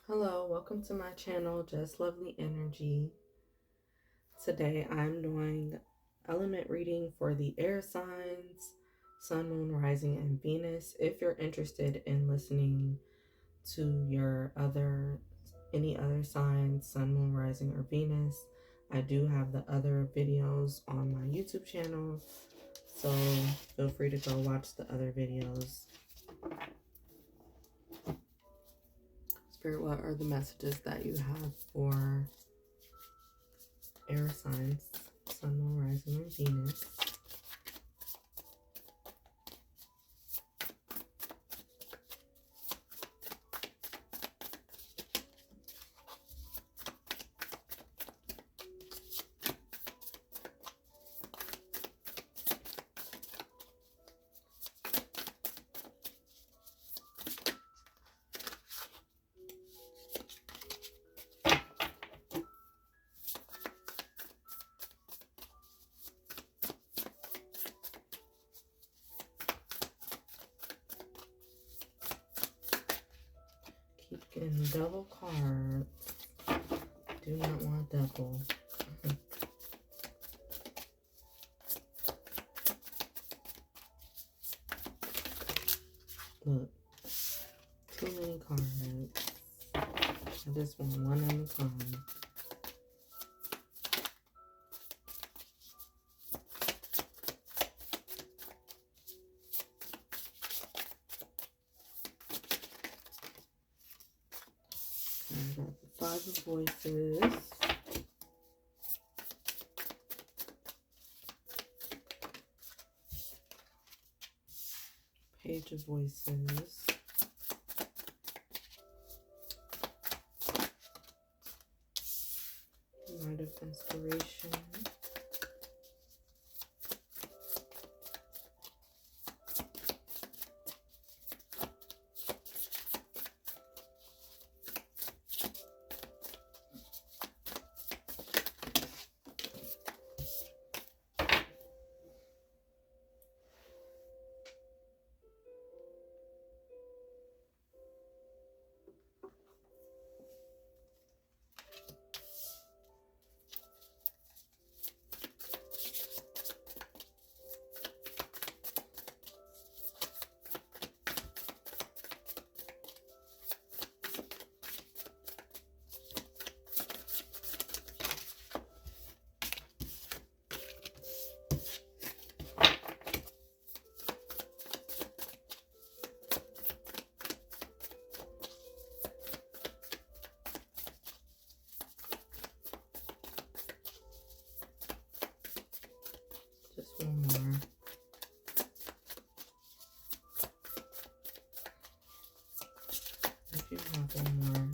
Hello, welcome to my channel, Just Lovely Energy. Today I'm doing element reading for the air signs, Sun, Moon, Rising, and Venus. If you're interested in listening to any other signs, Sun, Moon, Rising, or Venus, I do have the other videos on my YouTube channel, so feel free to go watch the other videos. Spirit, what are the messages that you have for air signs, Sun, Moon, Rising, and Venus? Keep getting double cards. Do not want double. Look, too many cards. I just want one at a time. I got the Five of Voices. Page of Voices. Knight of Inspiration. Just one more. If you have one more.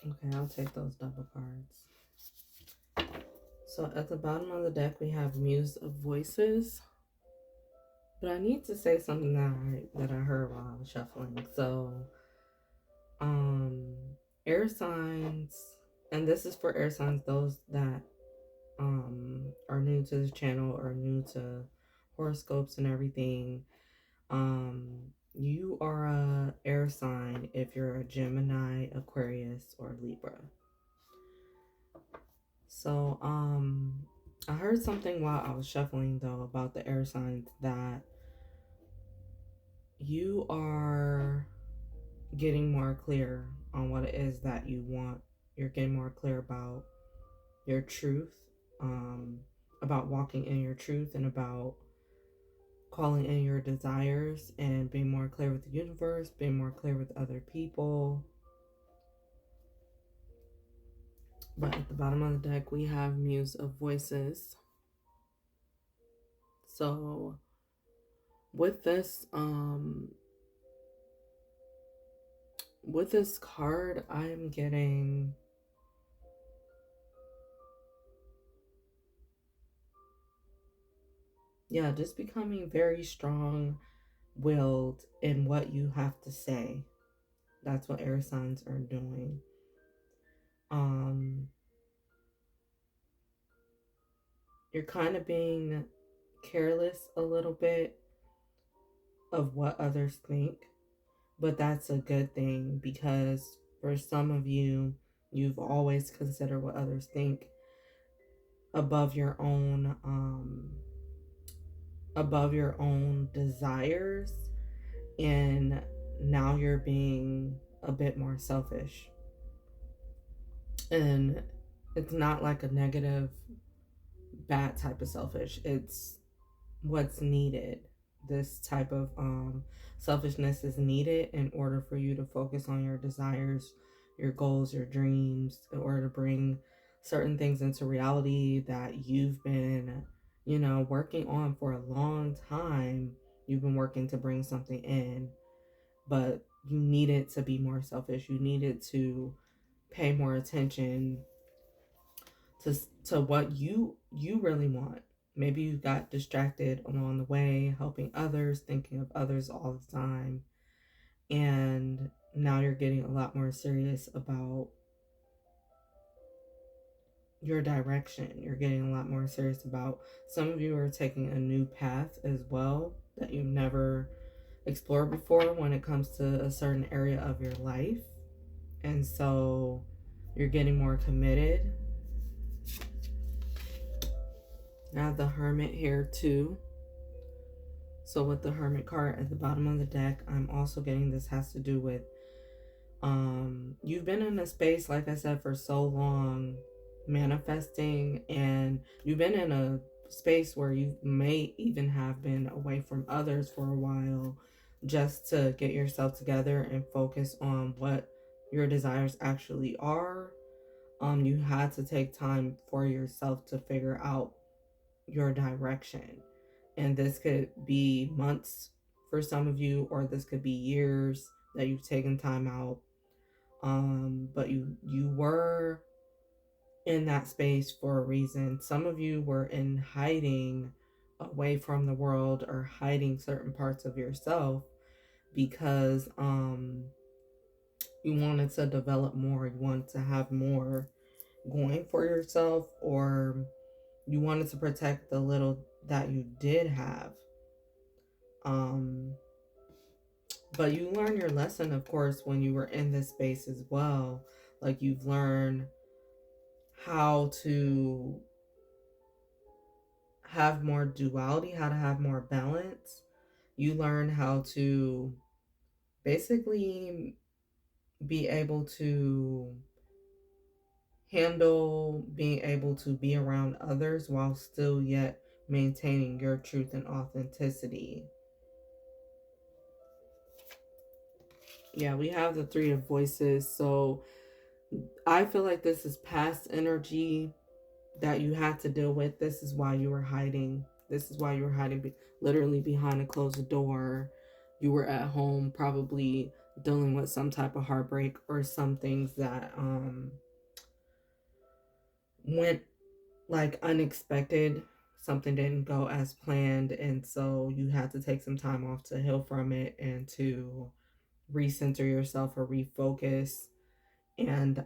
Okay, I'll take those double cards. So at the bottom of the deck, we have Muse of Voices. But I need to say something that I heard while I was shuffling. So, air signs, and this is for air signs, those that are new to the channel or new to horoscopes and everything. You are a air sign if you're a Gemini, Aquarius, or Libra. So, I heard something while I was shuffling though about the air signs that you are getting more clear on what it is that you want. You're getting more clear about your truth, about walking in your truth, and about calling in your desires and being more clear with the universe, being more clear with other people. But at the bottom of the deck, we have Muse of Voices. So with this with this card, I'm getting, yeah, just becoming very strong willed in what you have to say. That's what air signs are doing. Um, you're kind of being careless a little bit of what others think, but that's a good thing because for some of you, you've always considered what others think above your own desires, and now you're being a bit more selfish. And it's not like a negative bad type of selfish. It's what's needed. This type of selfishness is needed in order for you to focus on your desires, your goals, your dreams, in order to bring certain things into reality that you've been, working on for a long time. You've been working to bring something in, but you needed to be more selfish. You needed to pay more attention to to what you really want. Maybe you got distracted along the way, helping others, thinking of others all the time, and now you're getting a lot more serious about your direction. You're getting a lot more serious about, some of you are taking a new path as well that you've never explored before when it comes to a certain area of your life. And so you're getting more committed. Now the Hermit here too. So with the Hermit card at the bottom of the deck, I'm also getting this has to do with you've been in a space, like I said, for so long, manifesting, and you've been in a space where you may even have been away from others for a while, just to get yourself together and focus on what your desires actually are. You had to take time for yourself to figure out your direction. And this could be months for some of you, or this could be years that you've taken time out. But you were in that space for a reason. Some of you were in hiding away from the world, or hiding certain parts of yourself because you wanted to develop more, you wanted to have more going for yourself, or you wanted to protect the little that you did have. Um, but you learn your lesson, of course, when you were in this space as well. Like, you've learned how to have more duality, how to have more balance. You learn how to basically be able to handle being able to be around others while still yet maintaining your truth and authenticity. Yeah, we have the Three of Voices. So I feel like this is past energy that you had to deal with. This is why you were hiding. This is why you were hiding, literally behind a closed door. You were at home, probably dealing with some type of heartbreak, or some things that went like unexpected. Something didn't go as planned, and so you had to take some time off to heal from it and to recenter yourself or refocus. And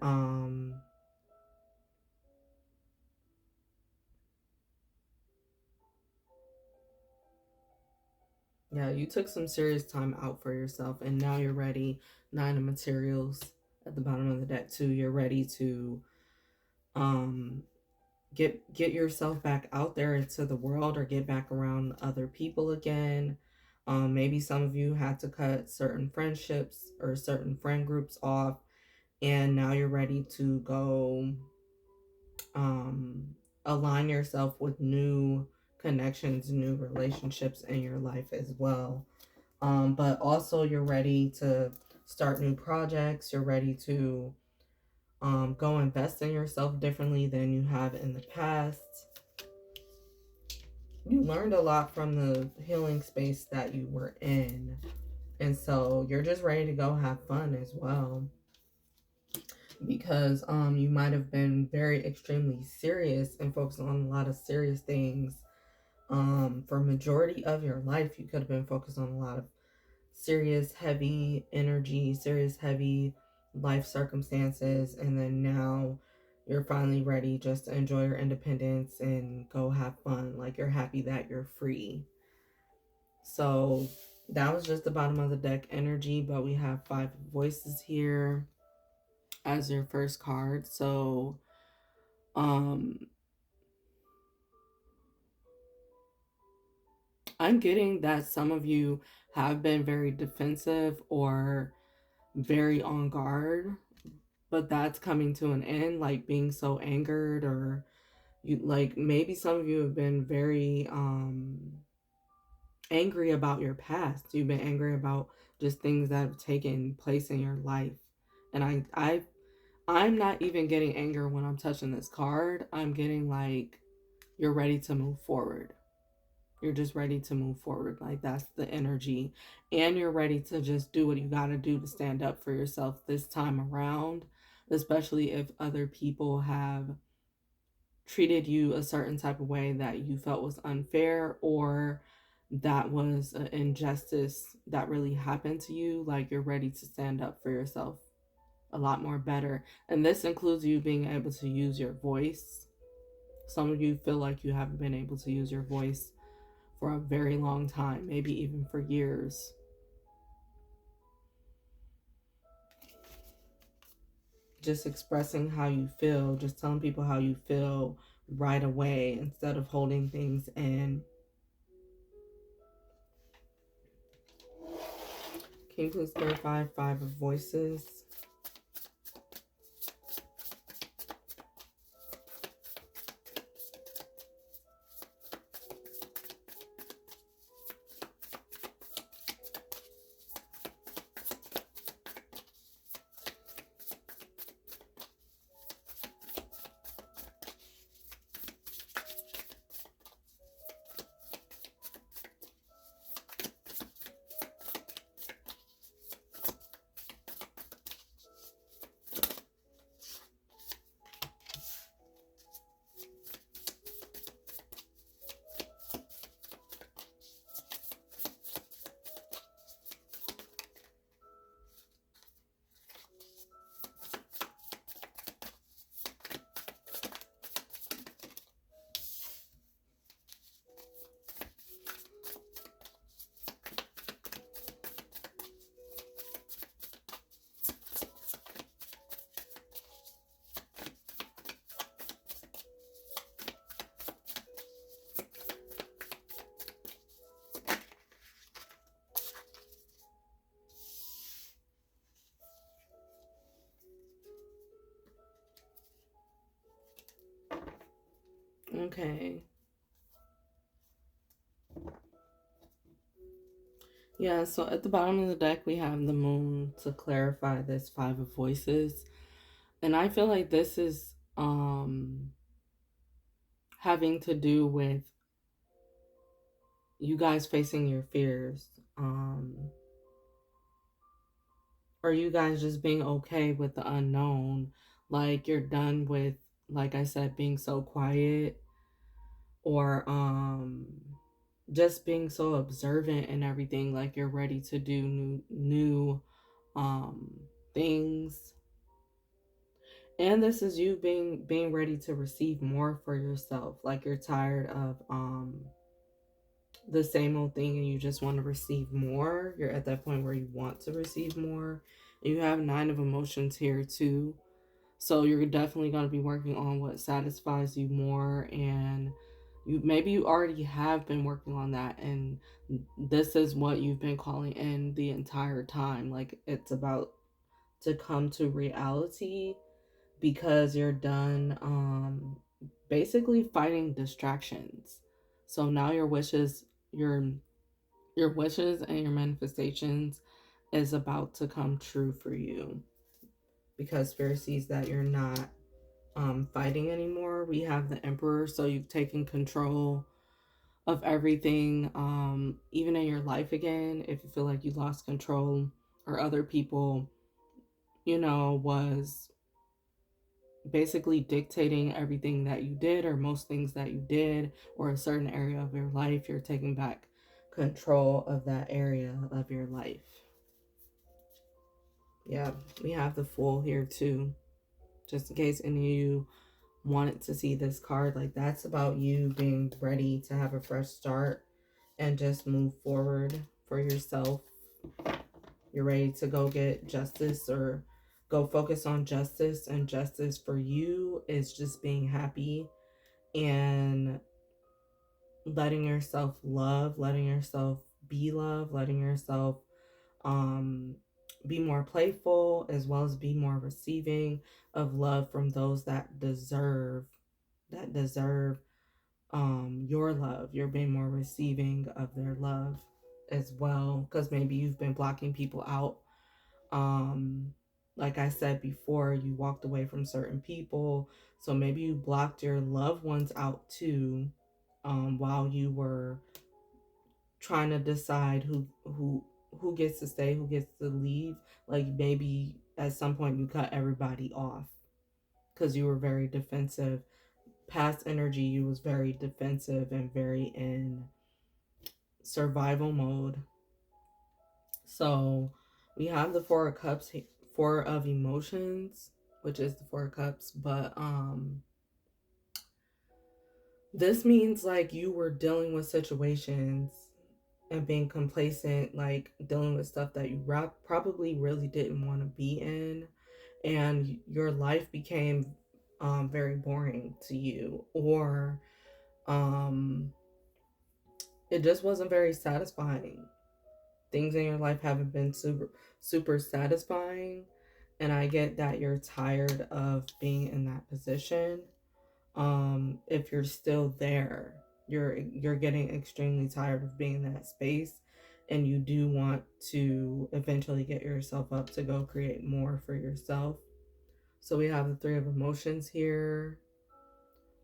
yeah, you took some serious time out for yourself, and now you're ready. Nine of Materials at the bottom of the deck too. You're ready to um get yourself back out there into the world, or get back around other people again. Maybe some of you had to cut certain friendships or certain friend groups off, and now you're ready to go um align yourself with new connections, new relationships in your life as well. But also you're ready to start new projects. You're ready to go invest in yourself differently than you have in the past. you learned a lot from the healing space that you were in. And so you're just ready to go have fun as well. Because you might have been very extremely serious and focused on a lot of serious things. For majority of your life, you could have been focused on a lot of serious, heavy energy, serious, heavy life circumstances, and then now you're finally ready just to enjoy your independence and go have fun. Like you're happy that you're free. So that was just the bottom of the deck energy, but we have 5 voices here as your first card. So um I'm getting that some of you have been very defensive or very on guard, but that's coming to an end, like being so angered, or you like maybe some of you have been very angry about your past. You've been angry about just things that have taken place in your life. And I'm not even getting anger when I'm touching this card. I'm getting like you're ready to move forward. You're just ready to move forward. Like that's the energy. And you're ready to just do what you got to do to stand up for yourself this time around, especially if other people have treated you a certain type of way that you felt was unfair, or that was an injustice that really happened to you. Like you're ready to stand up for yourself a lot more better. And this includes you being able to use your voice. Some of you feel like you haven't been able to use your voice for a very long time, maybe even for years. Just expressing how you feel, just telling people how you feel right away instead of holding things in. Can you please clarify 5 of voices? Okay. Yeah, so at the bottom of the deck, we have the moon to clarify this 5 of voices. And I feel like this is having to do with you guys facing your fears. Or you guys just being okay with the unknown. Like you're done with, like I said, being so quiet, or just being so observant and everything. Like you're ready to do new um things. And this is you being ready to receive more for yourself. Like you're tired of the same old thing and you just want to receive more. You're at that point where you want to receive more. You have 9 of emotions here too. So you're definitely going to be working on what satisfies you more, and you already have been working on that, and this is what you've been calling in the entire time. Like it's about to come to reality because you're done basically fighting distractions. So now your wishes and your manifestations is about to come true for you, because Spirit sees that you're not fighting anymore. We have the Emperor, so you've taken control of everything, even in your life again, if you feel like you lost control or other people, was basically dictating everything that you did or most things that you did, or a certain area of your life, you're taking back control of that area of your life. Yeah, we have the Fool here too, just in case any of you wanted to see this card. Like, that's about you being ready to have a fresh start and just move forward for yourself. You're ready to go get justice or go focus on justice, and justice for you is just being happy and letting yourself love, letting yourself be loved, letting yourself um be more playful, as well as be more receiving of love from those that deserve your love. You're being more receiving of their love as well, because maybe you've been blocking people out. Like I said before, you walked away from certain people, so maybe you blocked your loved ones out too, while you were trying to decide who gets to stay, who gets to leave. Like, maybe at some point you cut everybody off because you were very defensive. Past energy, you was very defensive and very in survival mode. So we have the Four of Cups, Four of Emotions, which is the Four of Cups, but this means like you were dealing with situations and being complacent, like dealing with stuff that you probably really didn't want to be in, and your life became very boring to you, or it just wasn't very satisfying. Things in your life haven't been super satisfying, and I get that you're tired of being in that position. If you're still there, you're getting extremely tired of being in that space, and you do want to eventually get yourself up to go create more for yourself. So we have the Three of Emotions here.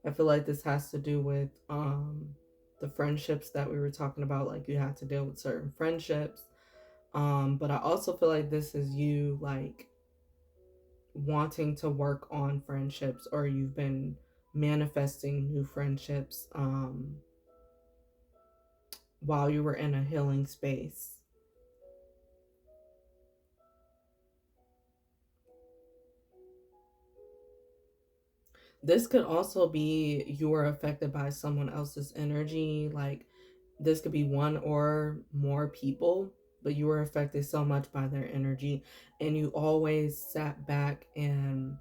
I feel like this has to do with the friendships that we were talking about. Like, you have to deal with certain friendships, but I also feel like this is you, like, wanting to work on friendships, or you've been manifesting new friendships while you were in a healing space. This could also be you were affected by someone else's energy. Like, this could be one or more people, but you were affected so much by their energy, and you always sat back and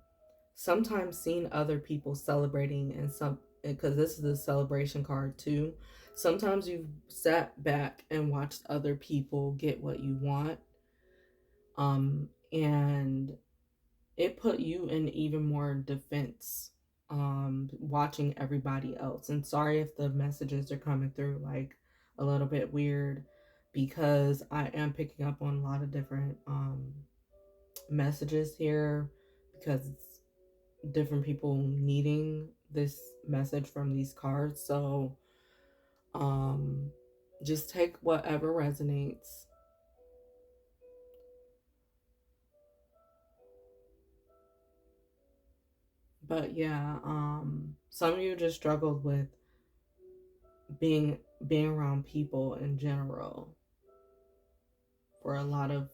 sometimes seen other people celebrating, and some, because this is a celebration card too. Sometimes you've sat back and watched other people get what you want, and it put you in even more defense, watching everybody else. And sorry if the messages are coming through like a little bit weird, because I am picking up on a lot of different messages here, because it's different people needing this message from these cards. So just take whatever resonates. But yeah, some of you just struggled with being around people in general for a lot of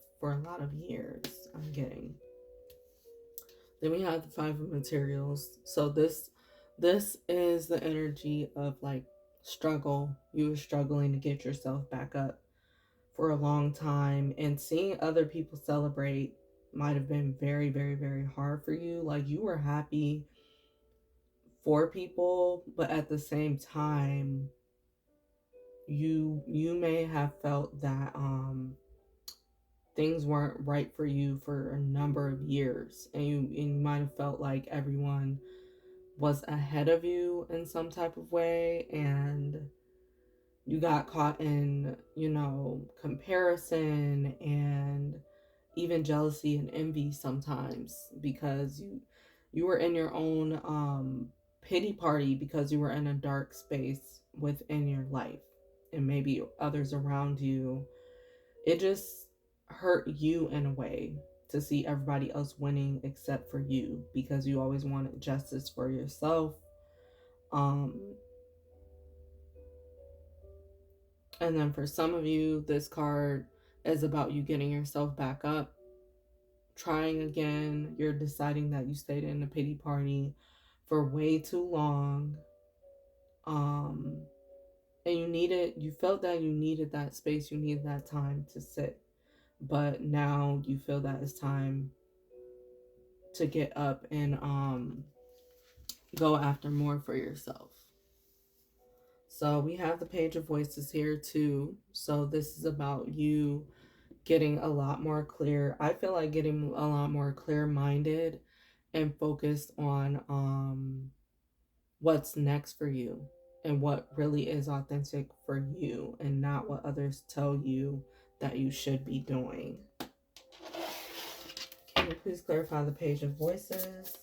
years, I'm getting. Then we have the Five of Materials. So this is the energy of like struggle. You were struggling to get yourself back up for a long time, and seeing other people celebrate might have been very, very, very hard for you. Like, you were happy for people, but at the same time, you may have felt that things weren't right for you for a number of years, and you might have felt like everyone was ahead of you in some type of way, and you got caught in, comparison and even jealousy and envy sometimes, because you were in your own pity party, because you were in a dark space within your life and maybe others around you. It just hurt you in a way to see everybody else winning except for you, because you always wanted justice for yourself. Um, and then for some of you, this card is about you getting yourself back up, trying again. You're deciding that you stayed in a pity party for way too long. Um, and you felt that you needed that space, you needed that time to sit. But now you feel that it's time to get up and go after more for yourself. So we have the Page of Voices here too. So this is about you getting a lot more clear. I feel like getting a lot more clear-minded and focused on what's next for you and what really is authentic for you, and not what others tell you that you should be doing. Can you please clarify the Page of Voices?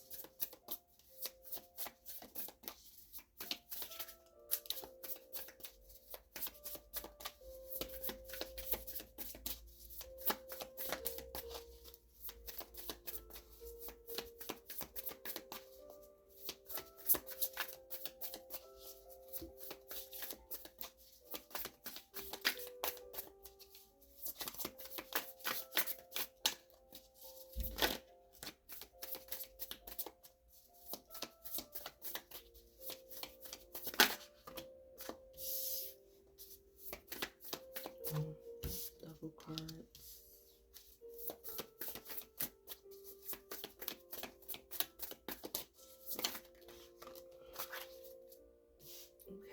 Double cards.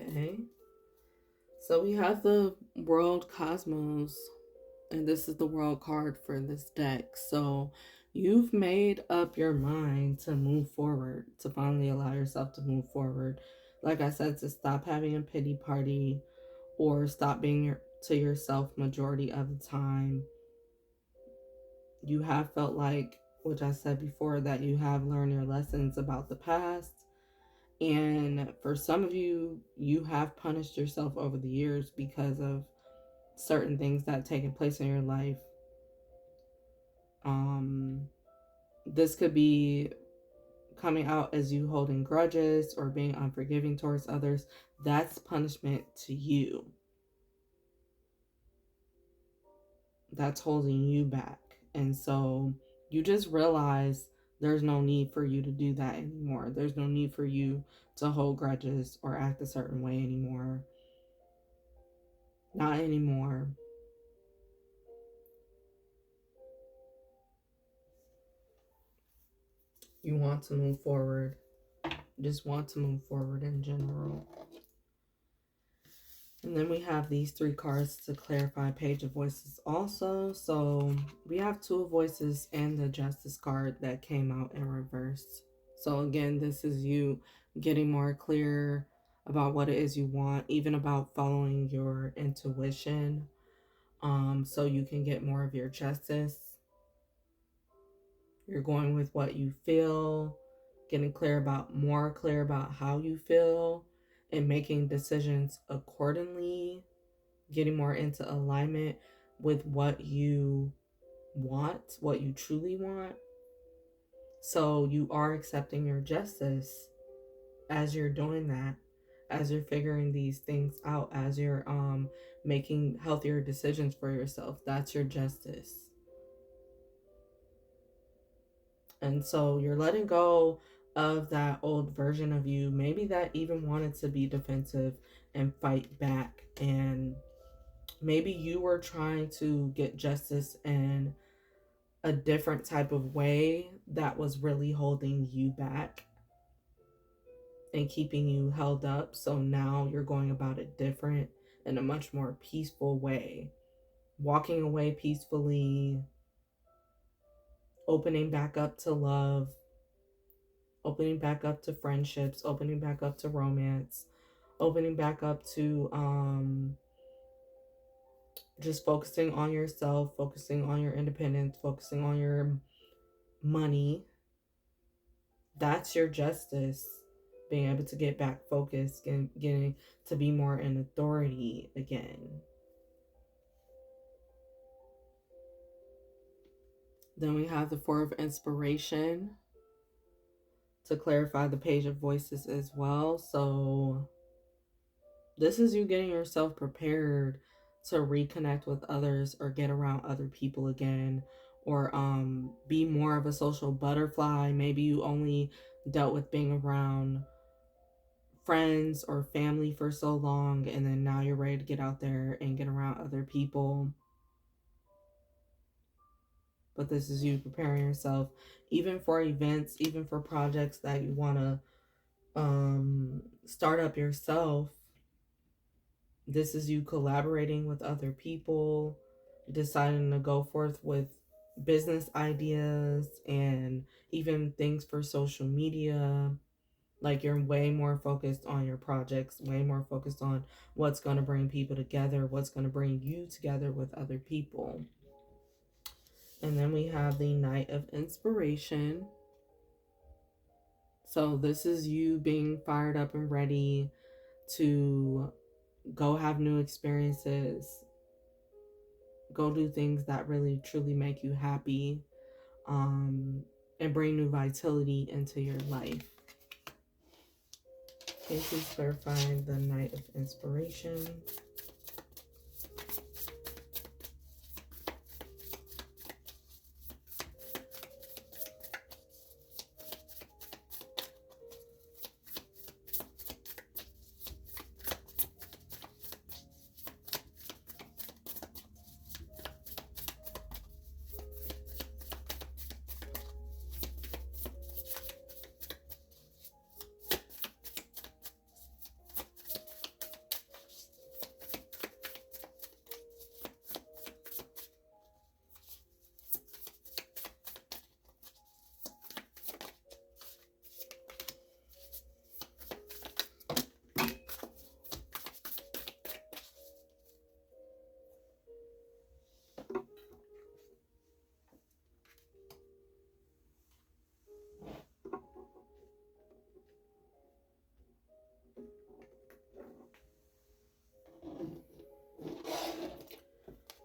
Okay. So we have the World Cosmos, and this is the World card for this deck. So you've made up your mind to move forward, to finally allow yourself to move forward. Like I said, to stop having a pity party or stop being to yourself majority of the time. You have felt like, which I said before, that you have learned your lessons about the past. And for some of you, you have punished yourself over the years because of certain things that have taken place in your life. This could be coming out as you holding grudges or being unforgiving towards others. That's punishment to you. That's holding you back. And so you just realize there's no need for you to do that anymore. There's no need for you to hold grudges or act a certain way anymore. Not anymore. You want to move forward. You just want to move forward in general. And then we have these three cards to clarify Page of Voices also. So we have Two of Voices and the Justice card that came out in reverse. So again, this is you getting more clear about what it is you want, even about following your intuition, so you can get more of your justice. You're going with what you feel, getting more clear about how you feel, and making decisions accordingly, getting more into alignment with what you want, what you truly want. So you are accepting your justice as you're doing that, as you're figuring these things out, as you're making healthier decisions for yourself. That's your justice. And so you're letting go of that old version of you, maybe that even wanted to be defensive and fight back. And maybe you were trying to get justice in a different type of way that was really holding you back and keeping you held up. So now you're going about it different, in a much more peaceful way, walking away peacefully, opening back up to love, opening back up to friendships, opening back up to romance, opening back up to just focusing on yourself, focusing on your independence, focusing on your money. That's your justice. being able to get back focused and getting to be more in authority again. Then we have the Four of Inspiration to clarify the Page of Voices as well. So this is you getting yourself prepared to reconnect with others or get around other people again, or be more of a social butterfly. Maybe you only dealt with being around friends or family for so long, and then now you're ready to get out there and get around other people. But this is you preparing yourself even for events, even for projects that you want to start up yourself. This is you collaborating with other people, deciding to go forth with business ideas and even things for social media. Like you're way more focused on your projects, way more focused on what's going to bring people together, what's going to bring you together with other people. And then we have the Knight of Inspiration. So this is you being fired up and ready to go have new experiences, go do things that really truly make you happy, and bring new vitality into your life. Can you please clarify the Knight of Inspiration?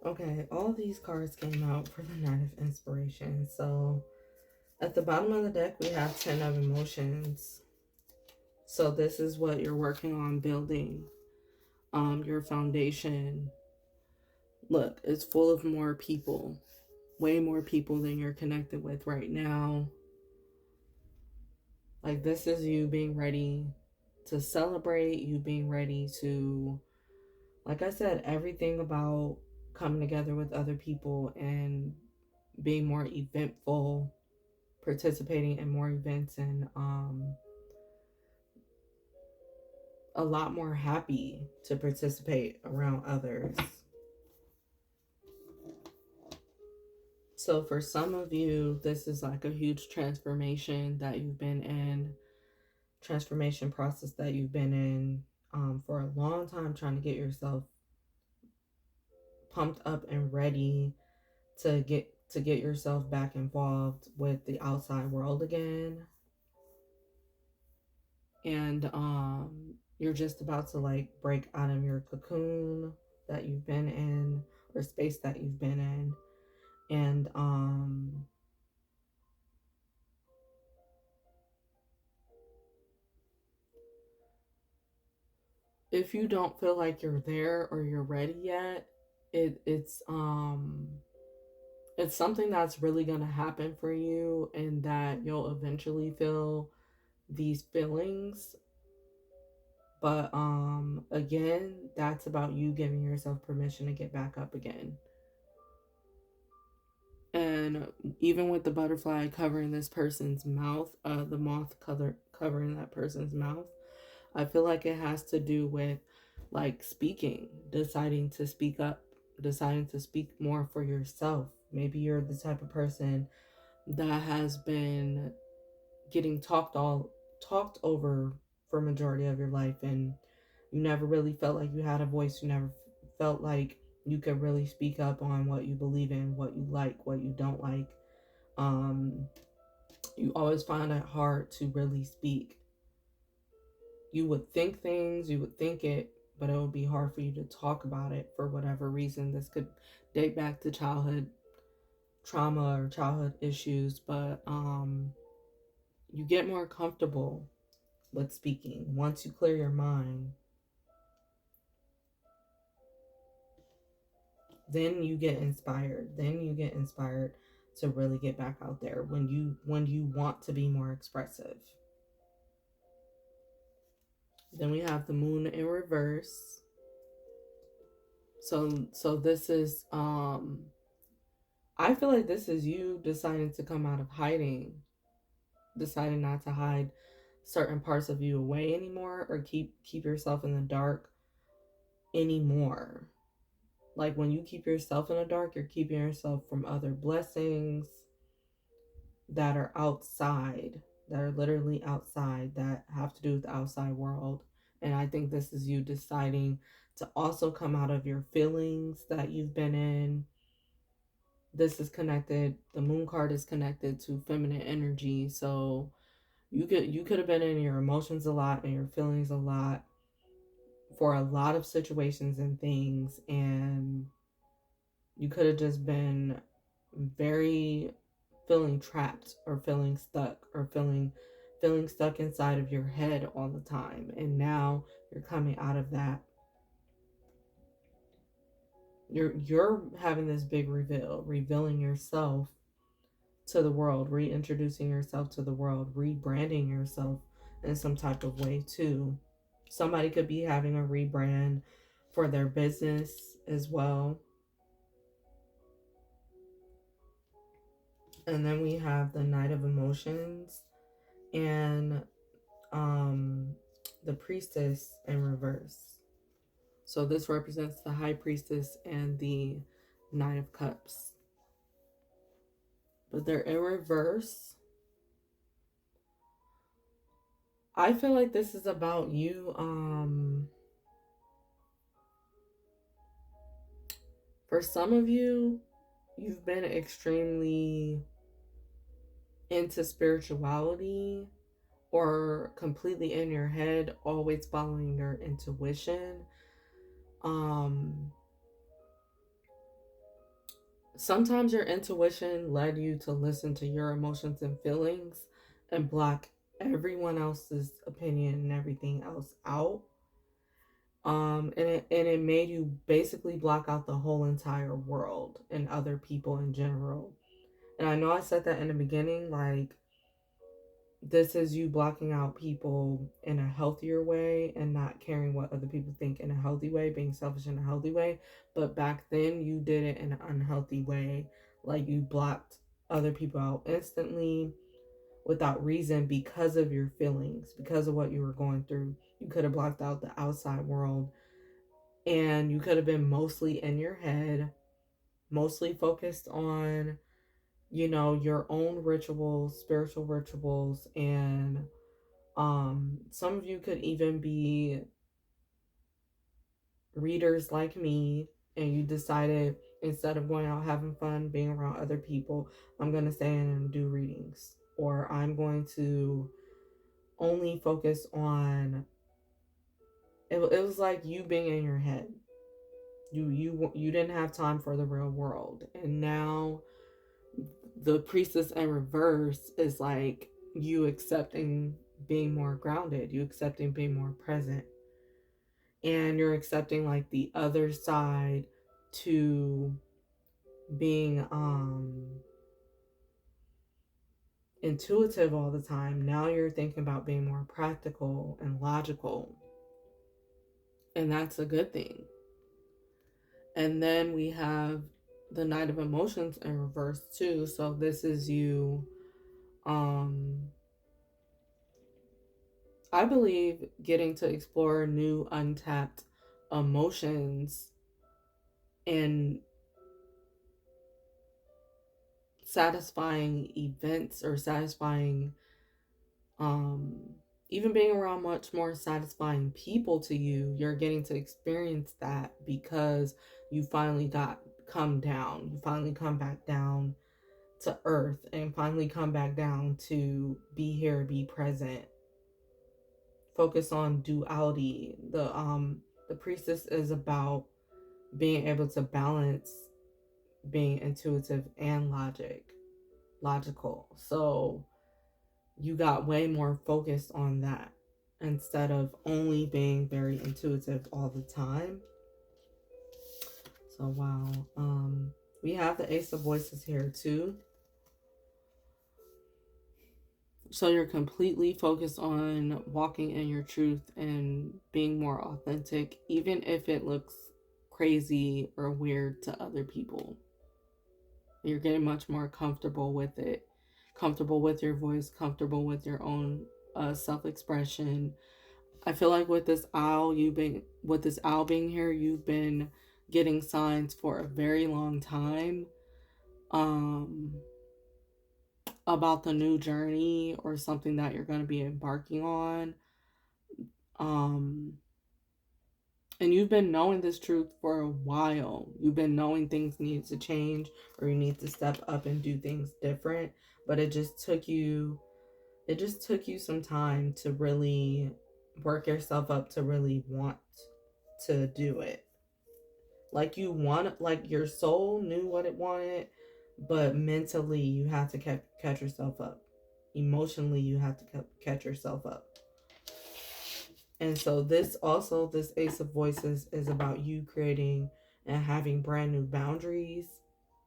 Okay, all these cards came out for the Knight of Inspiration. So at the bottom of the deck, we have 10 of Emotions. So this is what you're working on building, your foundation. Look, it's full of more people, way more people than you're connected with right now. Like this is you being ready to celebrate, you being ready to, like I said, everything about coming together with other people and being more eventful, participating in more events, and a lot more happy to participate around others. So for some of you, this is like a huge transformation that you've been in, transformation process that you've been in for a long time, trying to get yourself pumped up and ready to get yourself back involved with the outside world again. And you're just about to like break out of your cocoon that you've been in, or space that you've been in. And if you don't feel like you're there or you're ready yet, it's something that's really going to happen for you, and that you'll eventually feel these feelings. But again, that's about you giving yourself permission to get back up again. And even with the butterfly covering this person's mouth, the moth covering that person's mouth, I feel like it has to do with like speaking, deciding to speak up, deciding to speak more for yourself. Maybe you're the type of person that has been getting talked over for majority of your life, and you never really felt like you had a voice. You never felt like you could really speak up on what you believe in, what you like, what you don't like. You always find it hard to really speak. you would think things, you would think it, but it would be hard for you to talk about it for whatever reason. This could date back to childhood trauma or childhood issues, but you get more comfortable with speaking once you clear your mind. Then you get inspired. Then you get inspired to really get back out there when you want to be more expressive. Then we have the moon in reverse. So this is I feel like this is you deciding to come out of hiding, deciding not to hide certain parts of you away anymore, or keep yourself in the dark anymore. Like when you keep yourself in the dark, you're keeping yourself from other blessings that are outside, that are literally outside, that have to do with the outside world. And I think this is you deciding to also come out of your feelings that you've been in. This is connected, the moon card is connected to feminine energy. So you could have been in your emotions a lot and your feelings a lot for a lot of situations and things, and you could have just been very feeling trapped or feeling stuck or feeling stuck inside of your head all the time, and now you're coming out of that. You're having this big revealing yourself to the world, reintroducing yourself to the world, rebranding yourself in some type of way too. Somebody could be having a rebrand for their business as well. And then we have the Knight of Emotions and the Priestess in reverse. So this represents the High Priestess and the Knight of Cups. But they're in reverse. I feel like this is about you. For some of you, you've been extremely into spirituality or completely in your head, always following your intuition. Sometimes your intuition led you to listen to your emotions and feelings and block everyone else's opinion and everything else out. And it made you basically block out the whole entire world and other people in general. And I know I said that in the beginning, like, this is you blocking out people in a healthier way and not caring what other people think in a healthy way, being selfish in a healthy way. But back then you did it in an unhealthy way. Like, you blocked other people out instantly without reason because of your feelings, because of what you were going through. You could have blocked out the outside world, and you could have been mostly in your head, mostly focused on, you know, your own rituals, spiritual rituals, and some of you could even be readers like me, and you decided instead of going out having fun, being around other people, I'm going to stay in and do readings, or I'm going to only focus on it was like you being in your head. You didn't have time for the real world. And now the Priestess in reverse is like you accepting being more grounded, you accepting being more present, and you're accepting like the other side to being intuitive all the time. Now you're thinking about being more practical and logical, and that's a good thing. And then we have the Knight of Emotions in reverse too. So this is you, I believe, getting to explore new untapped emotions and satisfying events, or satisfying, even being around much more satisfying people to you. You're getting to experience that because you finally come down. You finally come back down to earth and finally come back down to be here, be present. focus on duality. The priestess is about being able to balance being intuitive and logical. So you got way more focused on that instead of only being very intuitive all the time. So wow. We have the Ace of Voices here too. So you're completely focused on walking in your truth and being more authentic, even if it looks crazy or weird to other people. You're getting much more comfortable with it, comfortable with your voice, comfortable with your own self-expression. I feel like with this owl being here, you've been getting signs for a very long time. About the new journey or something that you're going to be embarking on. And you've been knowing this truth for a while. You've been knowing things need to change or you need to step up and do things different, but it just took you some time to really work yourself up to really want to do it. Like your soul knew what it wanted, but mentally you have to catch yourself up. Emotionally you have to catch yourself up. And so this Ace of Voices is about you creating and having brand new boundaries,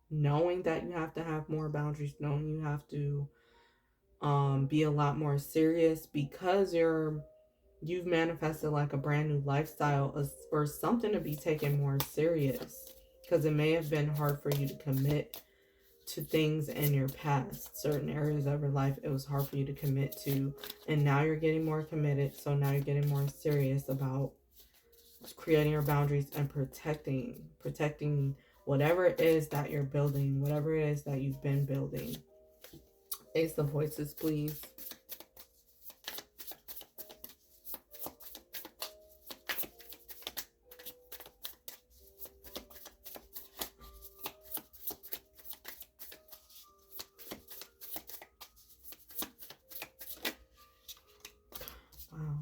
knowing that you have to have more boundaries, knowing you have to be a lot more serious because you've manifested like a brand new lifestyle or something to be taken more serious, because it may have been hard for you to commit to things in your past. Certain areas of your life it was hard for you to commit to, and now you're getting more committed. So now you're getting more serious about creating your boundaries and protecting whatever it is that you're building, whatever it is that you've been building. Ace of Voices, please. Wow.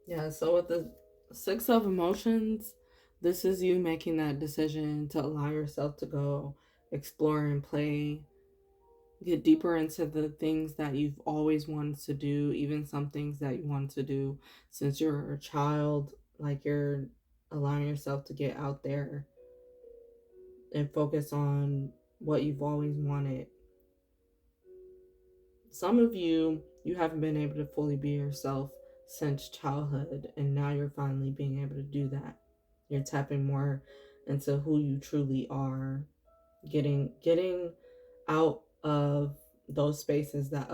Yeah, so with the Six of Emotions, this is you making that decision to allow yourself to go explore and play, get deeper into the things that you've always wanted to do, even some things that you wanted to do since you're a child. Like you're allowing yourself to get out there and focus on what you've always wanted. Some of you haven't been able to fully be yourself since childhood, and now you're finally being able to do that. You're tapping more into who you truly are, getting out of those spaces that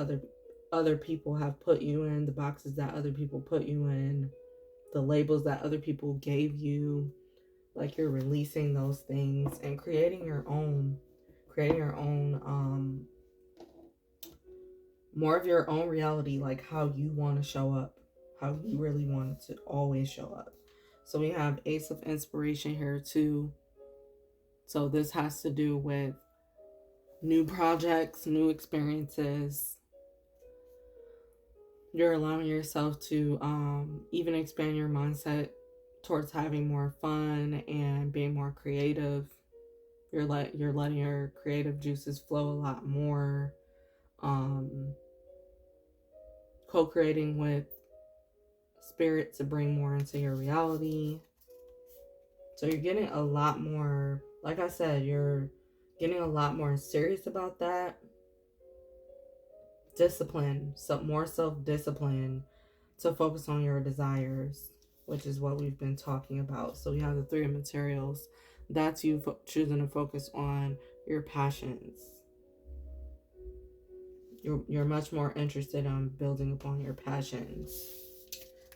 other people have put you in, the boxes that other people put you in, the labels that other people gave you. Like you're releasing those things and creating your own more of your own reality, like how you want to show up, how you really want to always show up. So we have Ace of Inspiration here too. So this has to do with new projects, new experiences. You're allowing yourself to even expand your mindset towards having more fun and being more creative. You're letting your creative juices flow a lot more. Co-creating with spirit to bring more into your reality. So you're getting a lot more, like I said, you're getting a lot more serious about that. Discipline, some more self-discipline to focus on your desires, which is what we've been talking about. So we have the Three of Materials. That's you choosing to focus on your passions. You're much more interested in building upon your passions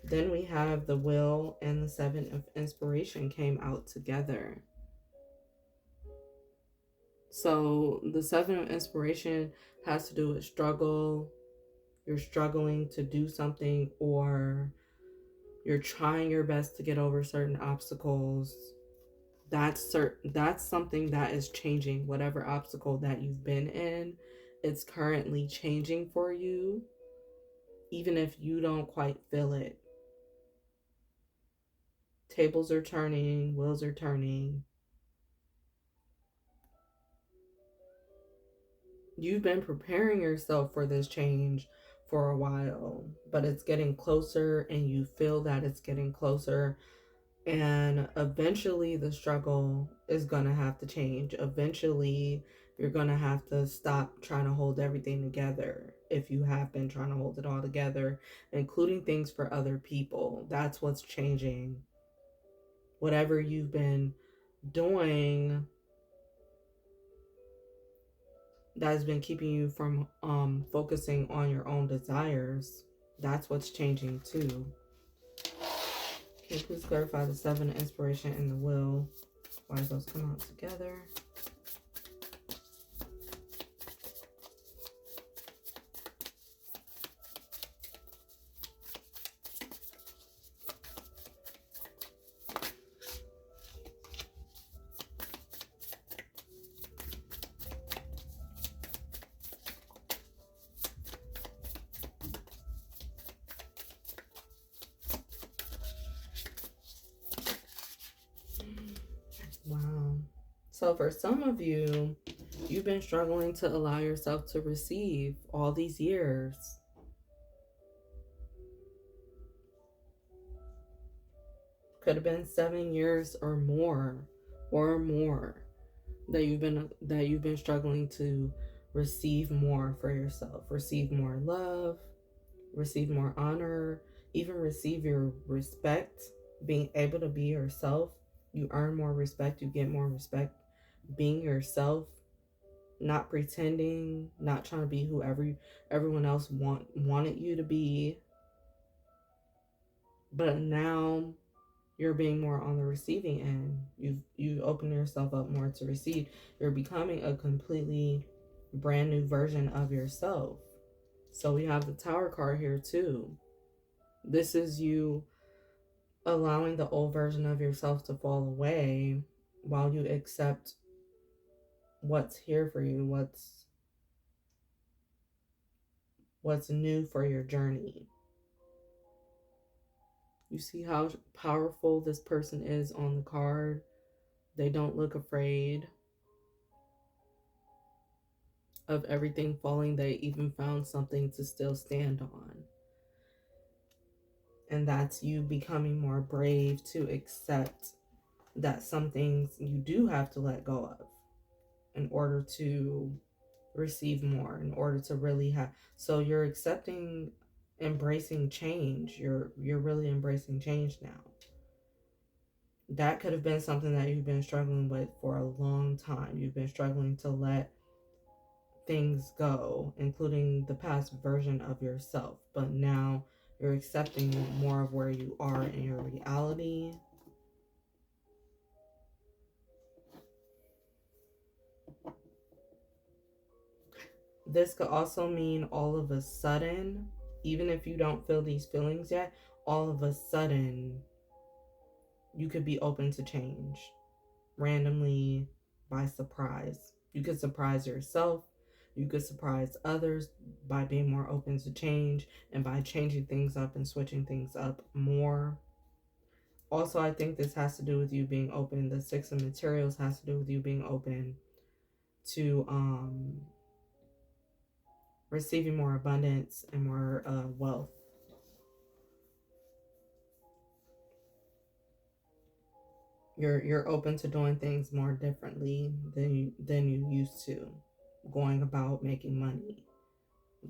Then we have the Will and the Seven of Inspiration came out together. So the Seven of Inspiration has to do with struggle. You're struggling to do something, or you're trying your best to get over certain obstacles. That's something that is changing. Whatever obstacle that you've been in, it's currently changing for you, even if you don't quite feel it. Tables are turning, wheels are turning. You've been preparing yourself for this change for a while, but it's getting closer, and you feel that it's getting closer. And eventually the struggle is going to have to change. Eventually you're going to have to stop trying to hold everything together. If you have been trying to hold it all together, including things for other people, that's what's changing. Whatever you've been doing that's been keeping you from focusing on your own desires, that's what's changing too. Can you please clarify the Seven, Inspiration, and the Will? Why does those come out together? Wow. So for some of you, you've been struggling to allow yourself to receive all these years. Could have been 7 years or more that you've been struggling to receive more for yourself, receive more love, receive more honor, even receive your respect, being able to be yourself. You earn more respect, you get more respect being yourself, not pretending, not trying to be who everyone else wanted you to be. But now you're being more on the receiving end. You open yourself up more to receive. You're becoming a completely brand new version of yourself. So we have the Tower card here too. This is you allowing the old version of yourself to fall away while you accept what's here for you, what's new for your journey. You see how powerful this person is on the card. They don't look afraid of everything falling. They even found something to still stand on. And that's you becoming more brave to accept that some things you do have to let go of in order to receive more, in order to really have. So you're accepting, embracing change. You're really embracing change now. That could have been something that you've been struggling with for a long time. You've been struggling to let things go, including the past version of yourself. But now you're accepting more of where you are in your reality. This could also mean all of a sudden, even if you don't feel these feelings yet, all of a sudden you could be open to change randomly, by surprise. You could surprise yourself. You could surprise others by being more open to change and by changing things up and switching things up more. Also, I think this has to do with you being open. The Six of Materials has to do with you being open to receiving more abundance and more wealth. You're open to doing things more differently than you used to, going about making money.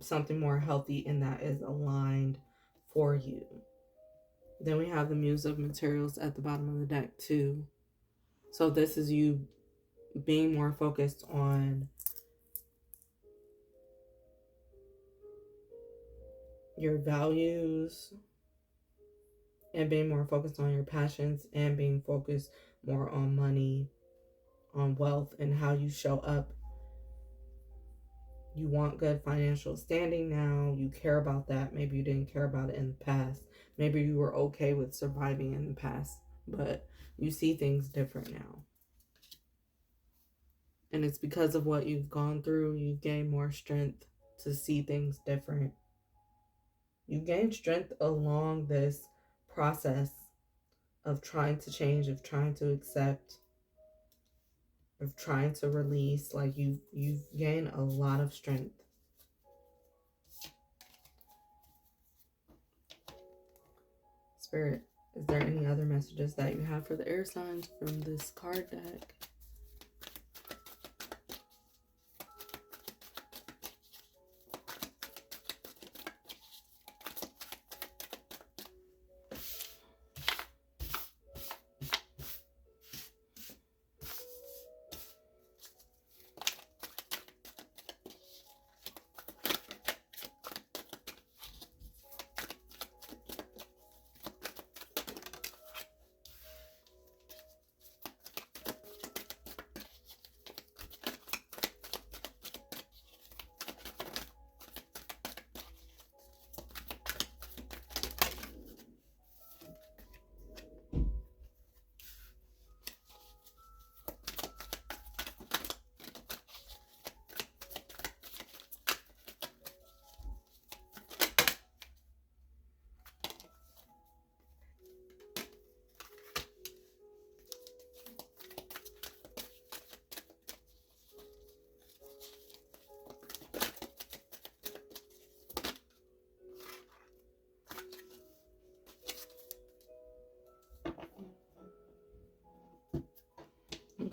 Something more healthy and that is aligned for you. Then we have the Muse of Materials at the bottom of the deck too. So this is you being more focused on your values, and being more focused on your passions and being focused more on money, on wealth, and how you show up. You want good financial standing now. You care about that. Maybe you didn't care about it in the past. Maybe you were okay with surviving in the past, but you see things different now. And it's because of what you've gone through, you've gained more strength to see things different. You gain strength along this process of trying to change, of trying to accept, of trying to release. Like you've gained a lot of strength. Spirit, is there any other messages that you have for the air signs from this card deck?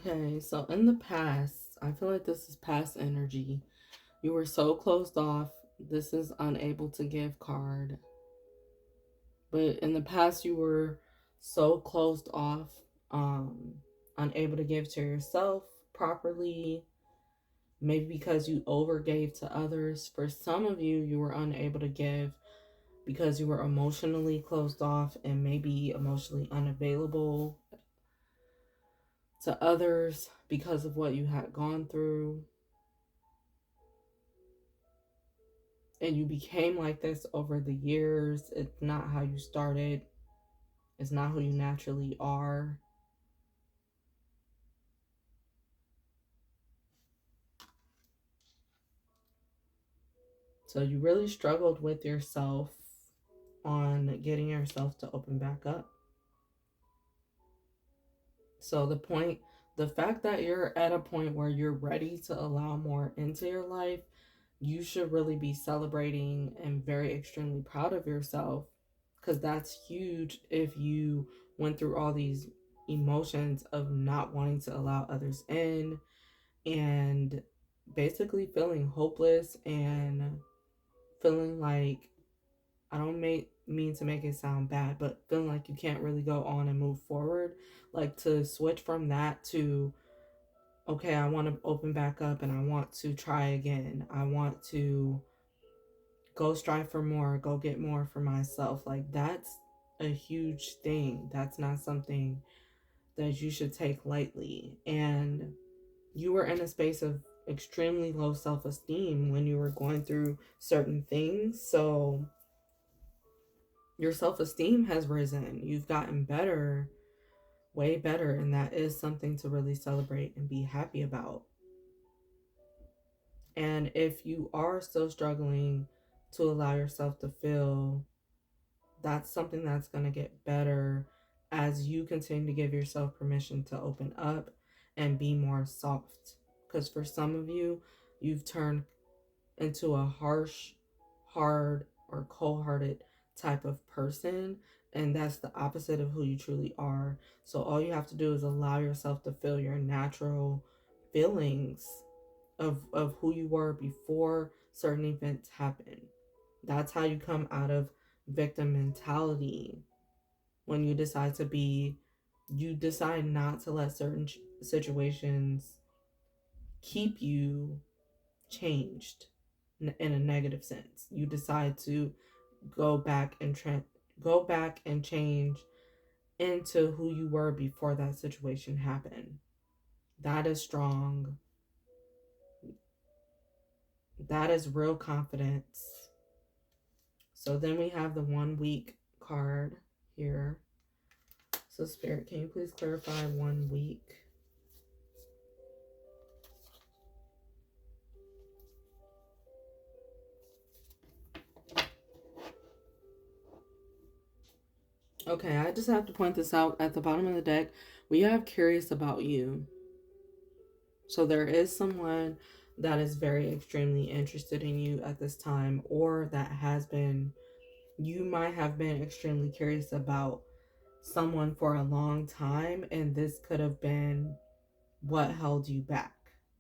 Okay, so in the past, I feel like this is past energy. You were so closed off. This is unable to give card. But in the past, you were so closed off, unable to give to yourself properly. Maybe because you overgave to others. For some of you, you were unable to give because you were emotionally closed off and maybe emotionally unavailable to others because of what you had gone through. And you became like this over the years. It's not how you started. It's not who you naturally are. So you really struggled with yourself on getting yourself to open back up. So the fact that you're at a point where you're ready to allow more into your life, you should really be celebrating and very extremely proud of yourself, because that's huge. If you went through all these emotions of not wanting to allow others in and basically feeling hopeless and feeling like, I don't mean to make it sound bad, but feeling like you can't really go on and move forward, like to switch from that to, okay, I want to open back up and I want to try again. I want to go strive for more, go get more for myself. Like that's a huge thing. That's not something that you should take lightly. And you were in a space of extremely low self-esteem when you were going through certain things. So your self-esteem has risen. You've gotten better, way better, and that is something to really celebrate and be happy about. And if you are still struggling to allow yourself to feel, that's something that's going to get better as you continue to give yourself permission to open up and be more soft. Because for some of you, you've turned into a harsh, hard, or cold-hearted type of person, and that's the opposite of who you truly are. So all you have to do is allow yourself to feel your natural feelings of who you were before certain events happen. That's how you come out of victim mentality. When you decide to be, you decide not to let certain situations keep you changed in a negative sense. You decide to go back and Go back and change into who you were before that situation happened. That is strong. That is real confidence. So then we have the 1 week card here. So, Spirit, can you please clarify 1 week? Okay, I just have to point this out. At the bottom of the deck, we have curious about you. So there is someone that is very extremely interested in you at this time, or that has been, you might have been extremely curious about someone for a long time, and this could have been what held you back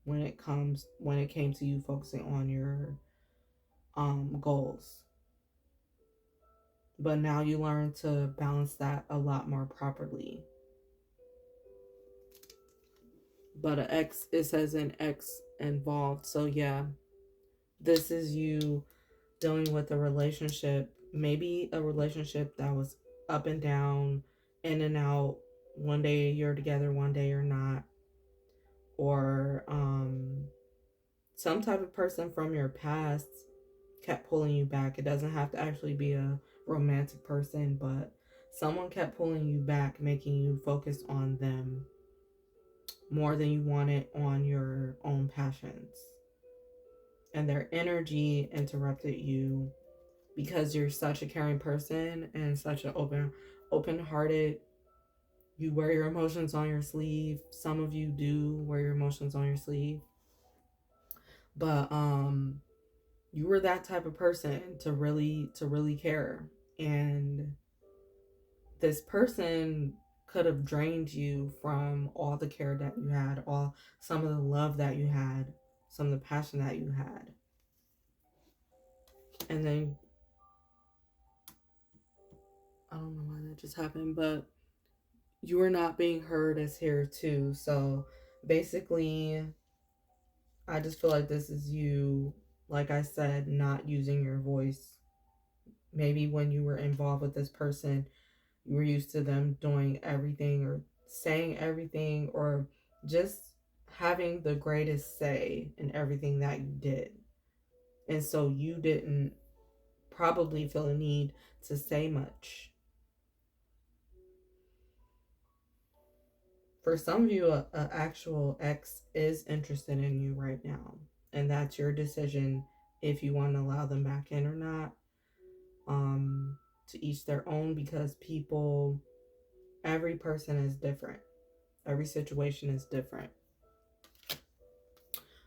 when it came to you focusing on your goals. But now you learn to balance that a lot more properly. But it says an X involved. So yeah, this is you dealing with a relationship, maybe a relationship that was up and down, in and out. One day you're together, one day you're not. Or some type of person from your past kept pulling you back. It doesn't have to actually be a romantic person, but someone kept pulling you back, making you focus on them more than you wanted on your own passions. And their energy interrupted you because you're such a caring person and such an open-hearted. You wear your emotions on your sleeve. Some of you do wear your emotions on your sleeve. But you were that type of person to really care. And this person could have drained you from all the care that you had, all some of the love that you had, some of the passion that you had. And then I don't know why that just happened, but you are not being heard as here too. So basically, I just feel like this is you, like I said, not using your voice. Maybe when you were involved with this person, you were used to them doing everything or saying everything or just having the greatest say in everything that you did. And so you didn't probably feel a need to say much. For some of you, a actual ex is interested in you right now, and that's your decision if you want to allow them back in or not. To each their own, because every person is different. Every situation is different.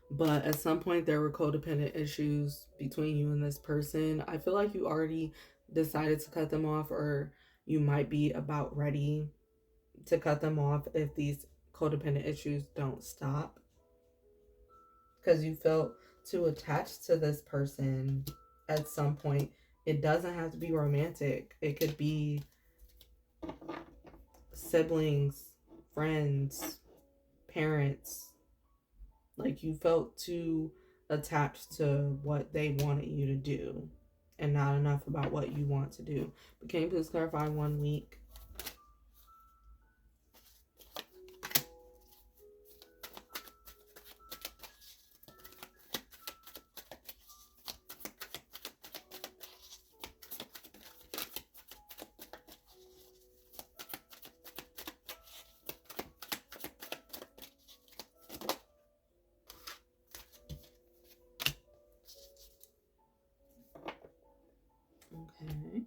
But at some point, there were codependent issues between you and this person. I feel like you already decided to cut them off, or you might be about ready to cut them off if these codependent issues don't stop. Because you felt too attached to this person at some point. It doesn't have to be romantic, it could be siblings, friends, parents. Like you felt too attached to what they wanted you to do and not enough about what you want to do. But can you please clarify 1 week? Okay.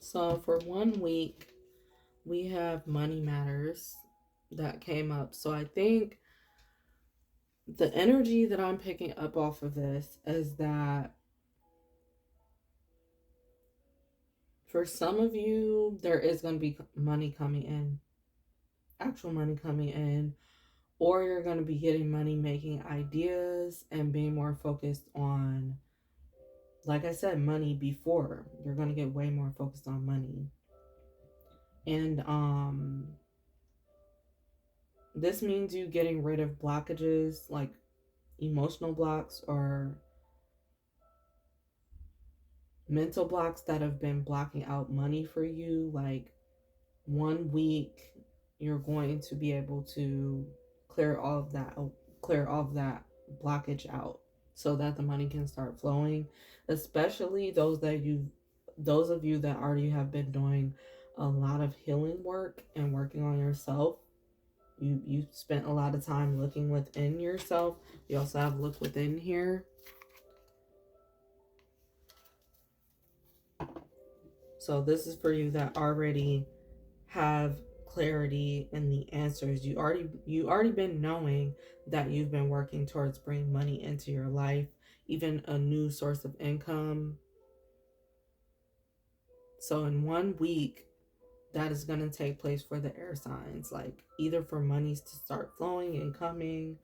So for 1 week, we have money matters that came up. So I think the energy that I'm picking up off of this is that for some of you, there is going to be money coming in, actual money coming in, or you're going to be getting money making ideas and being more focused on, like I said, money before. You're going to get way more focused on money. And This means you getting rid of blockages like emotional blocks or mental blocks that have been blocking out money for you. Like 1 week, you're going to be able to clear all of that, clear all of that blockage out so that the money can start flowing. Especially those of you that already have been doing a lot of healing work and working on yourself. You spent a lot of time looking within yourself. You also have look within here. So this is for you that already have clarity in the answers. You already been knowing that you've been working towards bringing money into your life, even a new source of income. So in 1 week, that is going to take place for the air signs, like either for monies to start flowing and coming,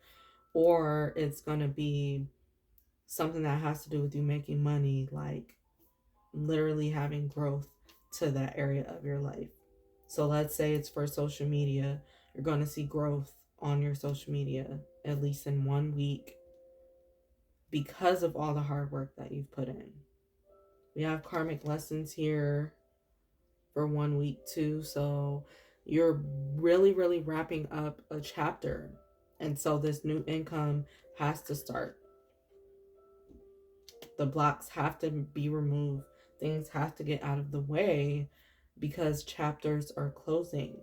or it's going to be something that has to do with you making money, like literally having growth to that area of your life. So let's say it's for social media. You're going to see growth on your social media, at least in 1 week, because of all the hard work that you've put in. We have karmic lessons here for 1 week too. So you're really, really wrapping up a chapter. And so this new income has to start. The blocks have to be removed. Things have to get out of the way because chapters are closing.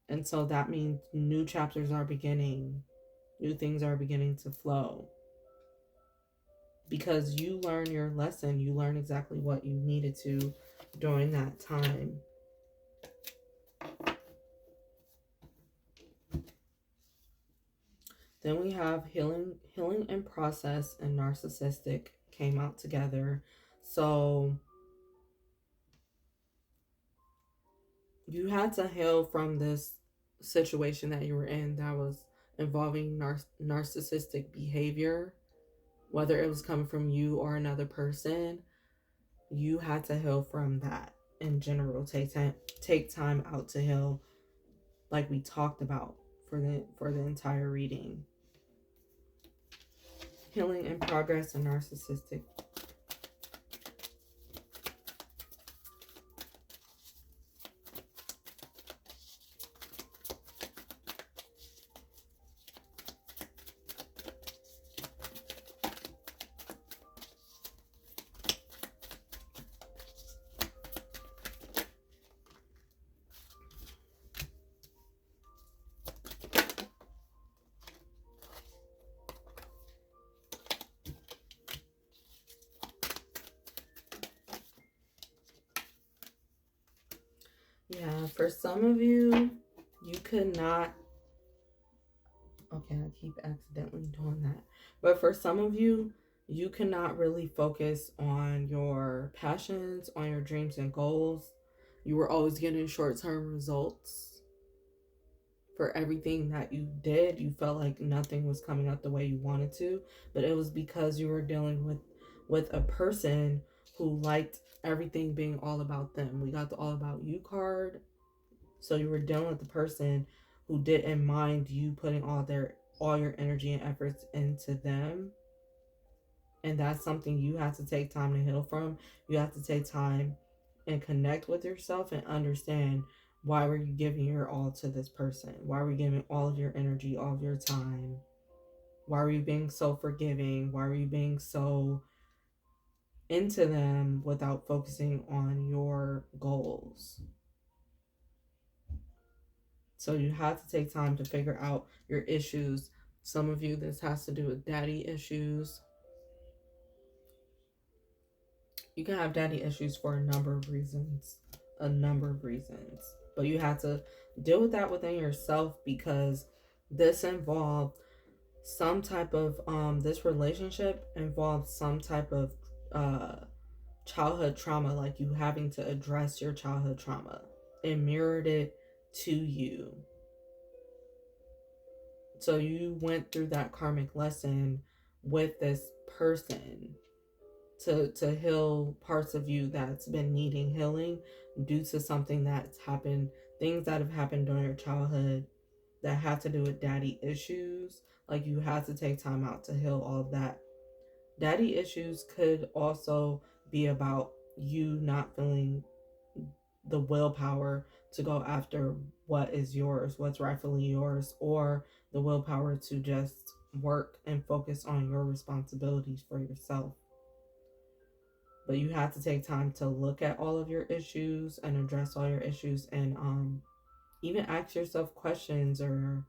And so that means new chapters are beginning. New things are beginning to flow. Because you learn your lesson. You learn exactly what you needed to during that time. Then we have healing in process, and narcissistic came out together. So you had to heal from this situation that you were in that was involving narcissistic behavior, whether it was coming from you or another person. You had to heal from that in general. Take time out to heal, like we talked about for the entire reading. Healing in progress and narcissistic. Yeah, for some of you, you could not. Okay, I keep accidentally doing that. But for some of you, you cannot really focus on your passions, on your dreams and goals. You were always getting short term results for everything that you did. You felt like nothing was coming out the way you wanted to, but it was because you were dealing with a person who liked everything being all about them. We got the all about you card. So you were dealing with the person who didn't mind you putting all your energy and efforts into them. And that's something you have to take time to heal from. You have to take time and connect with yourself and understand, why were you giving your all to this person? Why were you giving all of your energy, all of your time? Why were you being so forgiving? Why were you being so into them without focusing on your goals? So you have to take time to figure out your issues. Some of you, this has to do with daddy issues. You can have daddy issues for a number of reasons. But you have to deal with that within yourself, because this involved some type of this relationship involved some type of childhood trauma, like you having to address your childhood trauma. It mirrored it to you. So you went through that karmic lesson with this person to heal parts of you that's been needing healing due to something that's happened things that have happened during your childhood that have to do with daddy issues. Like, you have to take time out to heal all of that. Daddy issues could also be about you not feeling the willpower to go after what is yours, what's rightfully yours, or the willpower to just work and focus on your responsibilities for yourself. But you have to take time to look at all of your issues and address all your issues, and even ask yourself questions, or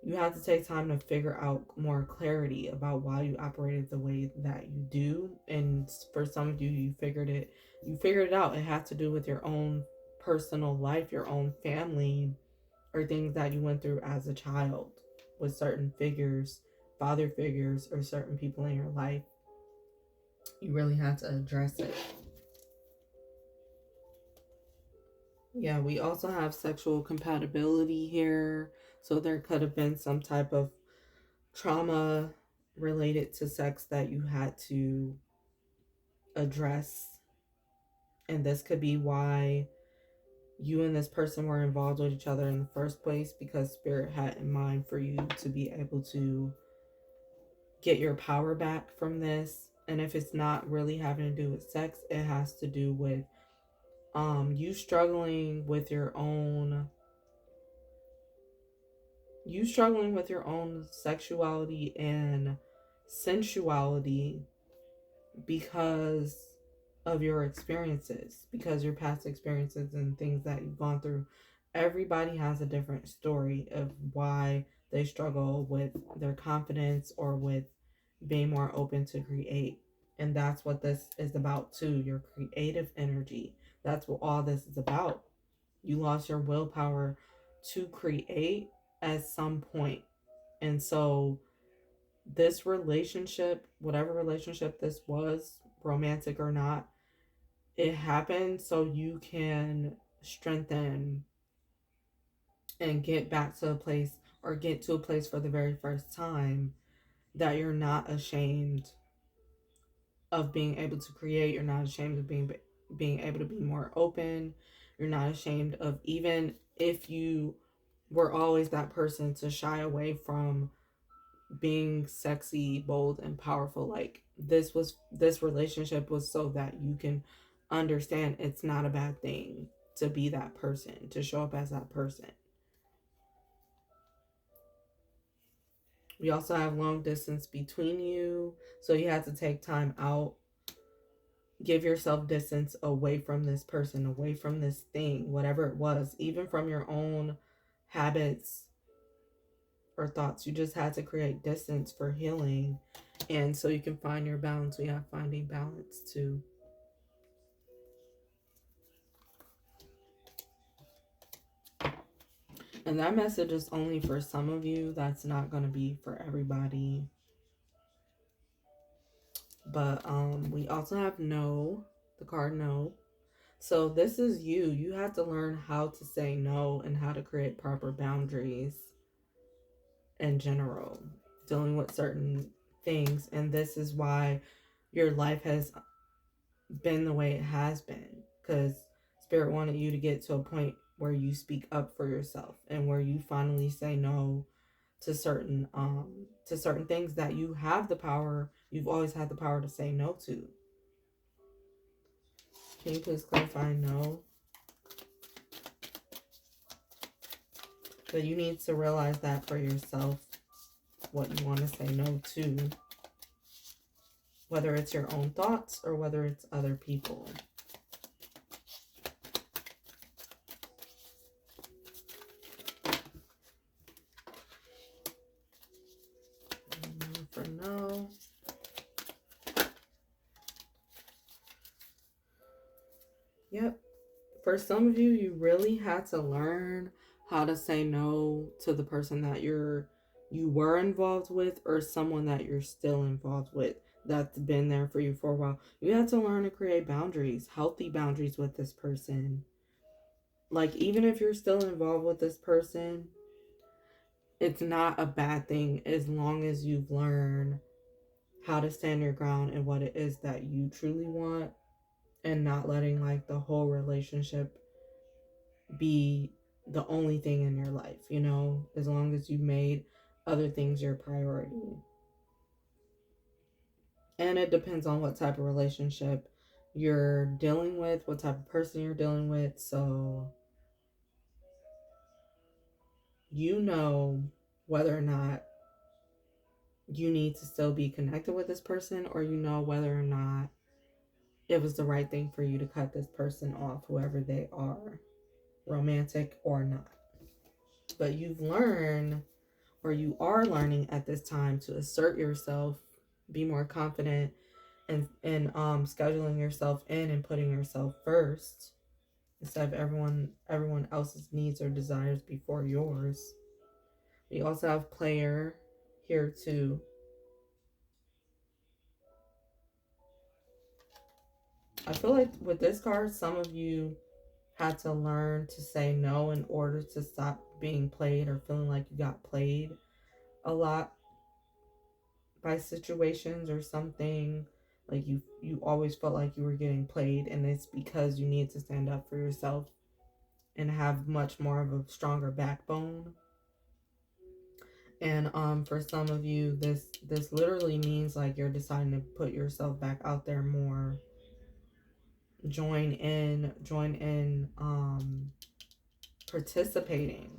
you have to take time to figure out more clarity about why you operated the way that you do. And for some of you, you figured it out. It has to do with your own personal life, your own family, or things that you went through as a child with certain figures, father figures, or certain people in your life. You really have to address it. Yeah, we also have sexual compatibility here. So there could have been some type of trauma related to sex that you had to address. And this could be why you and this person were involved with each other in the first place, because spirit had in mind for you to be able to get your power back from this. And if it's not really having to do with sex, it has to do with you struggling with your own sexuality and sensuality because of your experiences, because your past experiences and things that you've gone through. Everybody has a different story of why they struggle with their confidence or with being more open to create. And that's what this is about too, your creative energy. That's what all this is about. You lost your willpower to create at some point. And so this relationship, whatever relationship this was, romantic or not, it happened so you can strengthen and get back to a place, or get to a place for the very first time, that you're not ashamed of being able to create. You're not ashamed of being able to be more open. You're not ashamed of, even if you were always that person to shy away from being sexy, bold, and powerful. Like, this relationship was so that you can understand it's not a bad thing to be that person, to show up as that person. We also have long distance between you, so you have to take time out. Give yourself distance away from this person, away from this thing, whatever it was, even from your own habits or thoughts. You just had to create distance for healing. And so you can find your balance. We have finding balance too. And that message is only for some of you. That's not going to be for everybody. But we also have no, the card no. So this is you. You have to learn how to say no and how to create proper boundaries in general, dealing with certain things. And this is why your life has been the way it has been, because spirit wanted you to get to a point where you speak up for yourself, and where you finally say no to certain things that you've always had the power to say no to. Can you please clarify no? But you need to realize that for yourself, what you want to say no to, whether it's your own thoughts or whether it's other people. For no. Yep. For some of you, you really had to learn how to say no to the person that you were involved with, or someone that you're still involved with that's been there for you for a while. You had to learn to create boundaries, healthy boundaries with this person. Like, even if you're still involved with this person, it's not a bad thing as long as you've learned how to stand your ground and what it is that you truly want, and not letting like the whole relationship be the only thing in your life, you know, as long as you made other things your priority. And it depends on what type of relationship you're dealing with, what type of person you're dealing with. So you know whether or not you need to still be connected with this person, or you know whether or not it was the right thing for you to cut this person off, whoever they are, romantic or not. But you've learned, or you are learning at this time, to assert yourself, be more confident, and scheduling yourself in and putting yourself first instead of everyone else's needs or desires before yours. We also have player here too. I feel like with this card, some of you had to learn to say no in order to stop being played or feeling like you got played a lot by situations or something. Like you always felt like you were getting played, and it's because you need to stand up for yourself and have much more of a stronger backbone. And for some of you, this literally means like you're deciding to put yourself back out there more. Join in participating.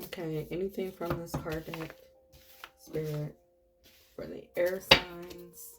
Okay, anything from this card deck, Spirit, for the air signs?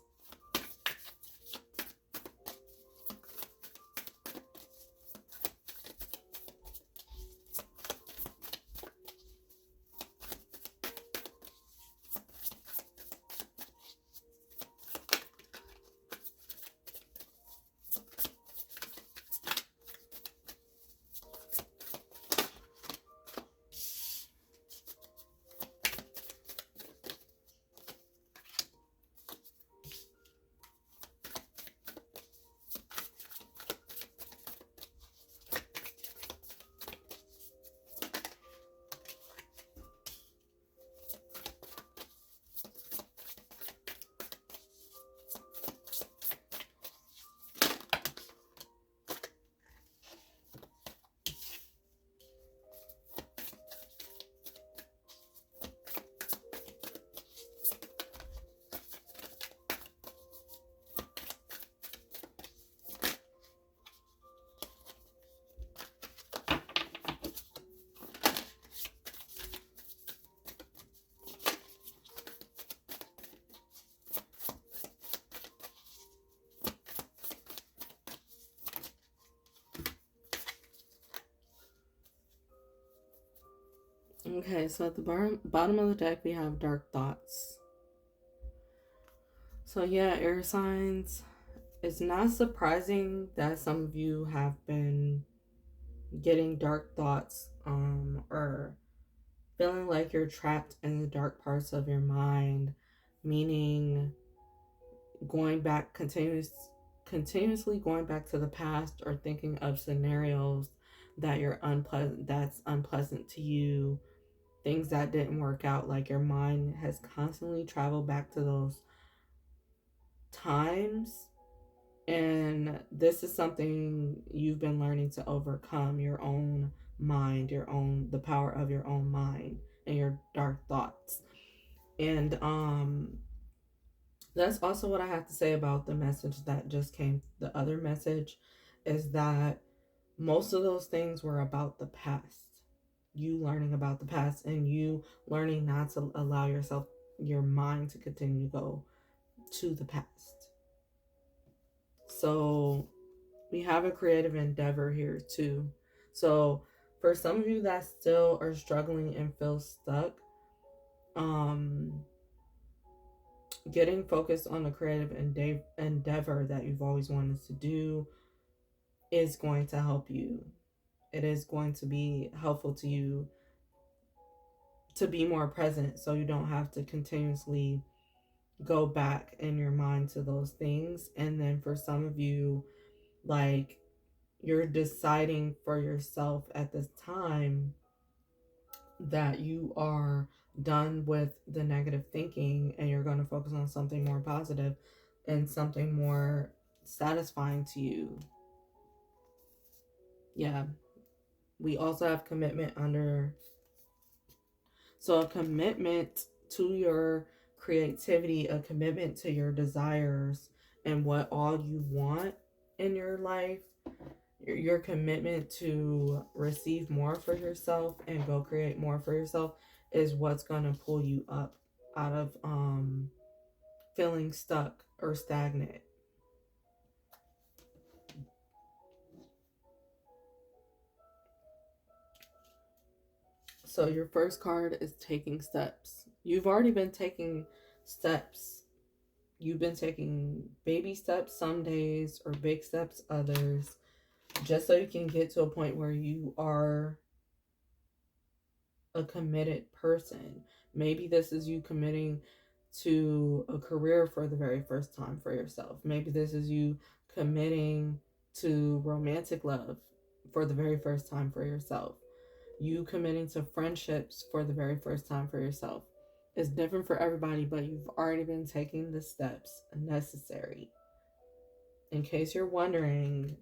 Okay, so at the bottom of the deck, we have dark thoughts. So yeah, air signs, it's not surprising that some of you have been getting dark thoughts, or feeling like you're trapped in the dark parts of your mind, meaning going back continuously going back to the past, or thinking of scenarios that's unpleasant to you, things that didn't work out. Like your mind has constantly traveled back to those times, and this is something you've been learning to overcome. Your own mind, the power of your own mind and your dark thoughts. And that's also what I have to say about the message that just came. The other message is that most of those things were about the past. You learning about the past, and you learning not to allow your mind to continue to go to the past. So we have a creative endeavor here too. So for some of you that still are struggling and feel stuck, getting focused on the creative endeavor that you've always wanted to do is going to help you. It is going to be helpful to you to be more present, so you don't have to continuously go back in your mind to those things. And then for some of you, like, you're deciding for yourself at this time that you are done with the negative thinking and you're going to focus on something more positive and something more satisfying to you. Yeah. We also have commitment under. So a commitment to your creativity, a commitment to your desires and what all you want in your life, your commitment to receive more for yourself and go create more for yourself is what's going to pull you up out of feeling stuck or stagnant. So your first card is taking steps. You've already been taking steps. You've been taking baby steps some days or big steps others, just so you can get to a point where you are a committed person. Maybe this is you committing to a career for the very first time for yourself. Maybe this is you committing to romantic love for the very first time for yourself. You committing to friendships for the very first time for yourself. It's different for everybody, but you've already been taking the steps necessary. In case you're wondering,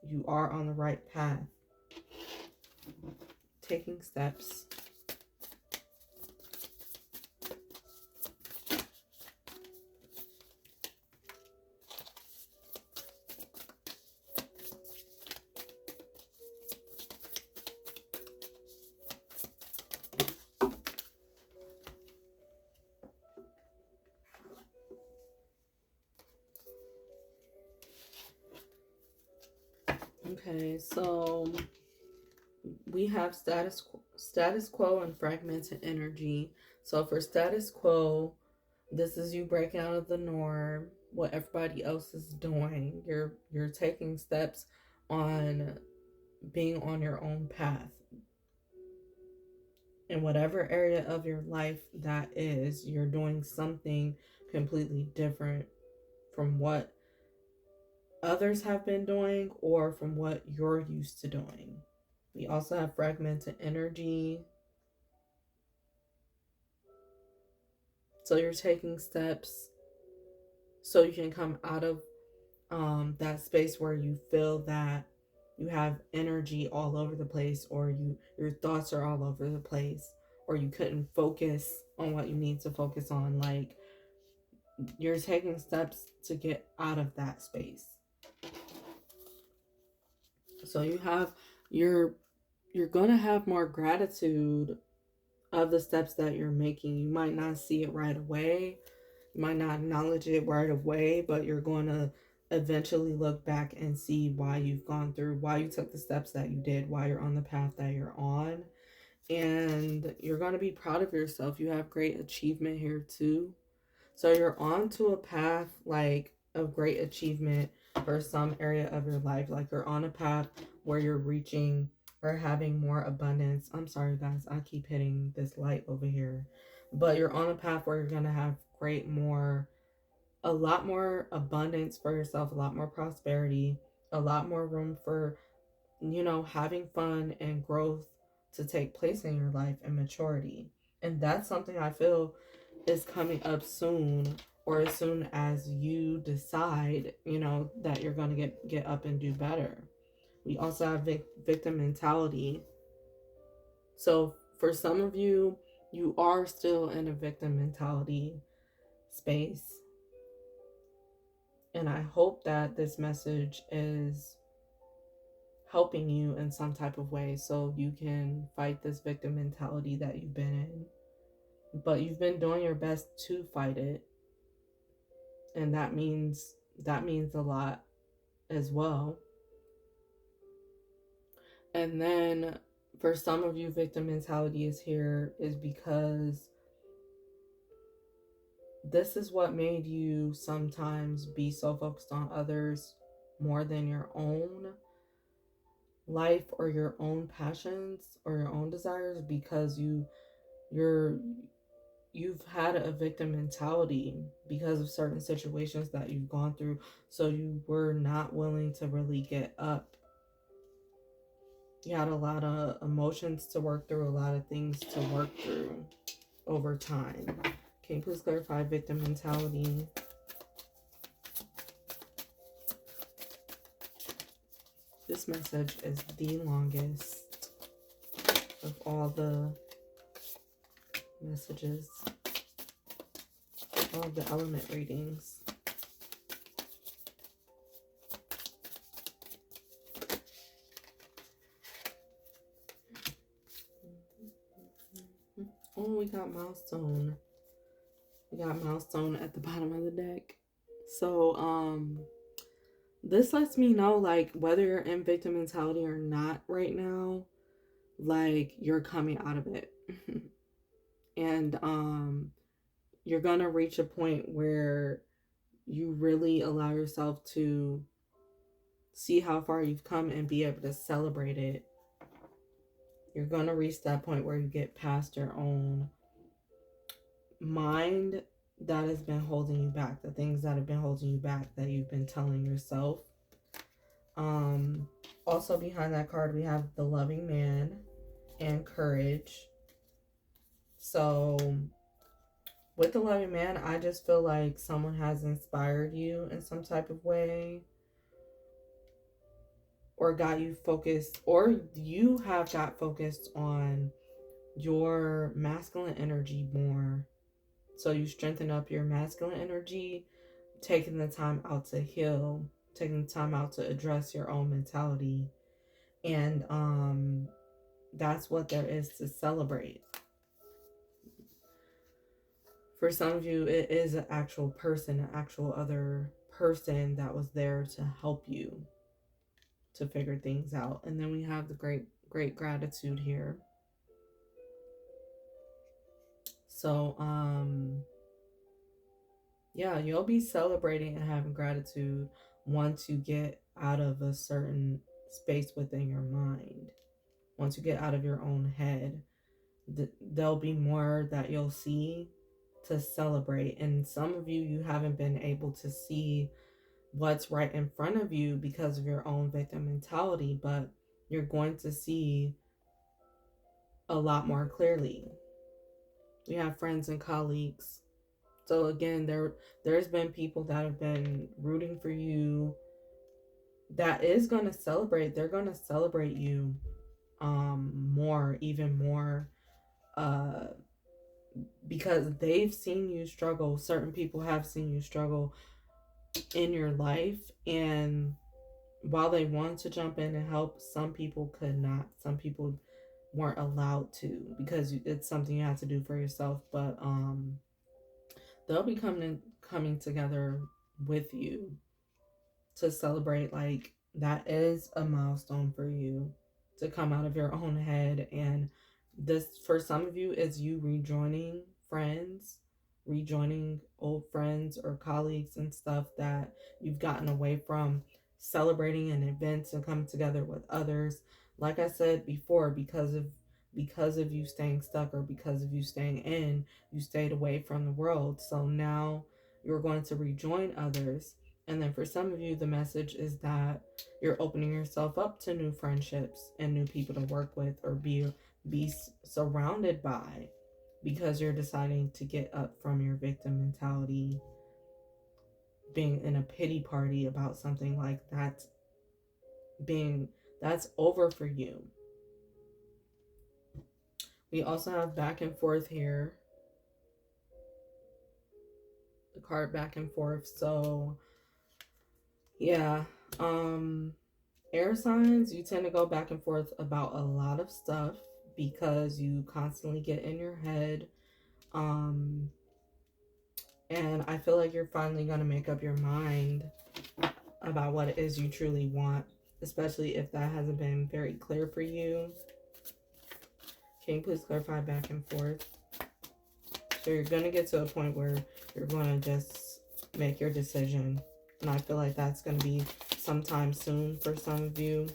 you are on the right path. Taking steps. Okay, so we have status quo and fragmented energy. So for status quo, this is you breaking out of the norm, what everybody else is doing. You're taking steps on being on your own path. In whatever area of your life that is, you're doing something completely different from what others have been doing or from what you're used to doing. We also have fragmented energy. So you're taking steps so you can come out of that space where you feel that you have energy all over the place, or your thoughts are all over the place, or you couldn't focus on what you need to focus on. Like, you're taking steps to get out of that space. So you're going to have more gratitude of the steps that you're making. You might not see it right away. You might not acknowledge it right away, but you're going to eventually look back and see why you've gone through, why you took the steps that you did, why you're on the path that you're on. And you're going to be proud of yourself. You have great achievement here too. So you're on to a path like of great achievement for some area of your life. Like, you're on a path where you're reaching or having more abundance. I'm sorry guys, I keep hitting this light over here. But you're on a path where you're going to have a lot more abundance for yourself, a lot more prosperity, a lot more room for, having fun and growth to take place in your life and maturity. And that's something I feel is coming up soon, or as soon as you decide, that you're going to get up and do better. We also have victim mentality. So for some of you, you are still in a victim mentality space. And I hope that this message is helping you in some type of way so you can fight this victim mentality that you've been in. But you've been doing your best to fight it. And that means a lot as well. And then for some of you, victim mentality is because this is what made you sometimes be so focused on others more than your own life or your own passions or your own desires, because you you've had a victim mentality because of certain situations that you've gone through, so you were not willing to really get up. You had a lot of emotions to work through, a lot of things to work through over time. Can you please clarify victim mentality? This message is the longest of all the messages, all the element readings. Oh, we got milestone. We got milestone at the bottom of the deck. So, this lets me know, like, whether you're in victim mentality or not right now, like, you're coming out of it. And, you're gonna reach a point where you really allow yourself to see how far you've come and be able to celebrate it. You're gonna reach that point where you get past your own mind that has been holding you back, the things that have been holding you back that you've been telling yourself. Also behind that card we have the loving man and courage. So with the loving man, I just feel like someone has inspired you in some type of way, or got you focused, or you have got focused on your masculine energy more. So you strengthen up your masculine energy, taking the time out to heal, taking the time out to address your own mentality. And that's what there is to celebrate. For some of you, it is an actual person, an actual other person that was there to help you to figure things out. And then we have the great gratitude here. So, yeah, you'll be celebrating and having gratitude once you get out of a certain space within your mind. Once you get out of your own head, there'll be more that you'll see to celebrate. And some of you haven't been able to see what's right in front of you because of your own victim mentality, but you're going to see a lot more clearly. We have friends and colleagues. So again, there's been people that have been rooting for you that is going to celebrate. They're going to celebrate you more, even more, because they've seen you struggle. Certain people have seen you struggle in your life, and while they wanted to jump in and help, some people could not. Some people weren't allowed to because it's something you have to do for yourself. But they'll be coming together with you to celebrate. Like, that is a milestone for you to come out of your own head. And this, for some of you, is you rejoining friends, rejoining old friends or colleagues and stuff that you've gotten away from, celebrating in events and coming together with others. Like I said before, because of you staying stuck, or because of you staying in, you stayed away from the world. So now you're going to rejoin others. And then for some of you, the message is that you're opening yourself up to new friendships and new people to work with or be surrounded by, because you're deciding to get up from your victim mentality, being in a pity party about something like that, that's over for you. We also have back and forth here. The card back and forth. So yeah, air signs, you tend to go back and forth about a lot of stuff because you constantly get in your head. And I feel like you're finally going to make up your mind about what it is you truly want, especially if that hasn't been very clear for you. Can you please clarify back and forth? So you're going to get to a point where you're going to just make your decision. And I feel like that's going to be sometime soon for some of you.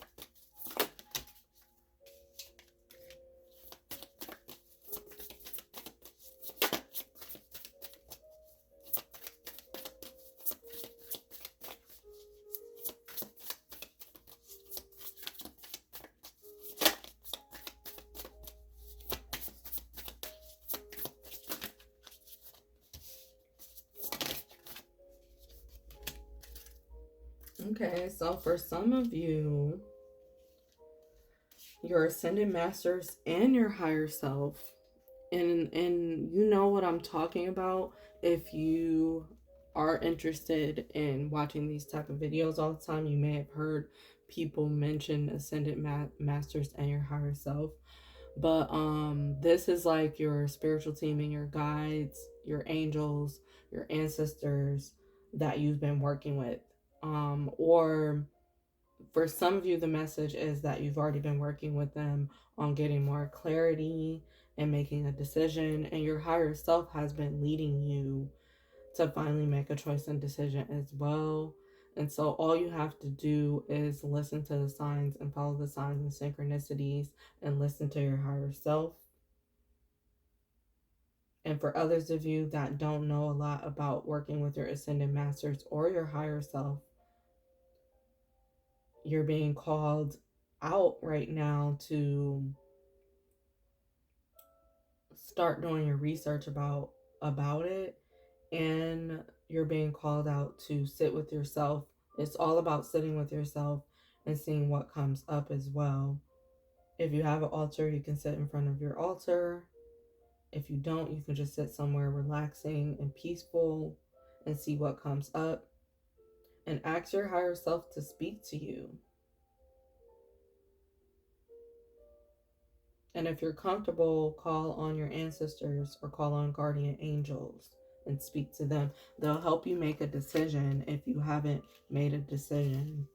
Okay, so for some of you, your ascended masters and your higher self, and you know what I'm talking about if you are interested in watching these type of videos all the time. You may have heard people mention ascended masters and your higher self. But this is like your spiritual team and your guides, your angels, your ancestors that you've been working with. Or for some of you, the message is that you've already been working with them on getting more clarity and making a decision, and your higher self has been leading you to finally make a choice and decision as well. And so all you have to do is listen to the signs and follow the signs and synchronicities and listen to your higher self. And for others of you that don't know a lot about working with your ascended masters or your higher self, you're being called out right now to start doing your research about it, and you're being called out to sit with yourself. It's all about sitting with yourself and seeing what comes up as well. If you have an altar, you can sit in front of your altar. If you don't, you can just sit somewhere relaxing and peaceful and see what comes up, and ask your higher self to speak to you. And if you're comfortable, call on your ancestors or call on guardian angels and speak to them. They'll help you make a decision if you haven't made a decision.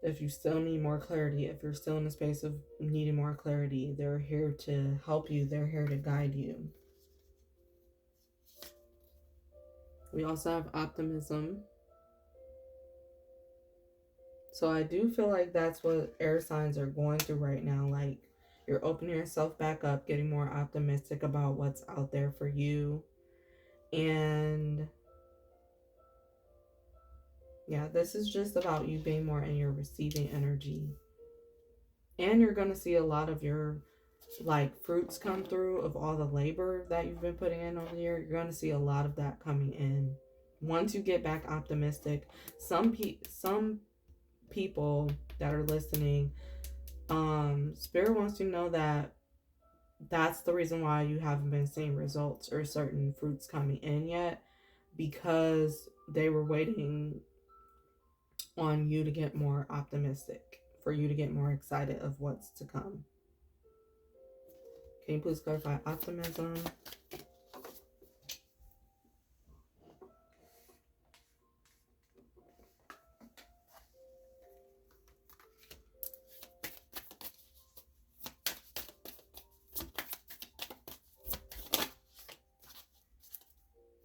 If you still need more clarity, if you're still in a space of needing more clarity, they're here to help you. They're here to guide you. We also have optimism. So I do feel like that's what air signs are going through right now. Like, you're opening yourself back up, getting more optimistic about what's out there for you. And yeah, this is just about you being more in your receiving energy. And you're going to see a lot of your like fruits come through of all the labor that you've been putting in over the year. You're going to see a lot of that coming in. Once you get back optimistic, some people that are listening, Spirit wants you to know that that's the reason why you haven't been seeing results or certain fruits coming in yet, because they were waiting on you to get more optimistic, for you to get more excited of what's to come. Can you please clarify optimism?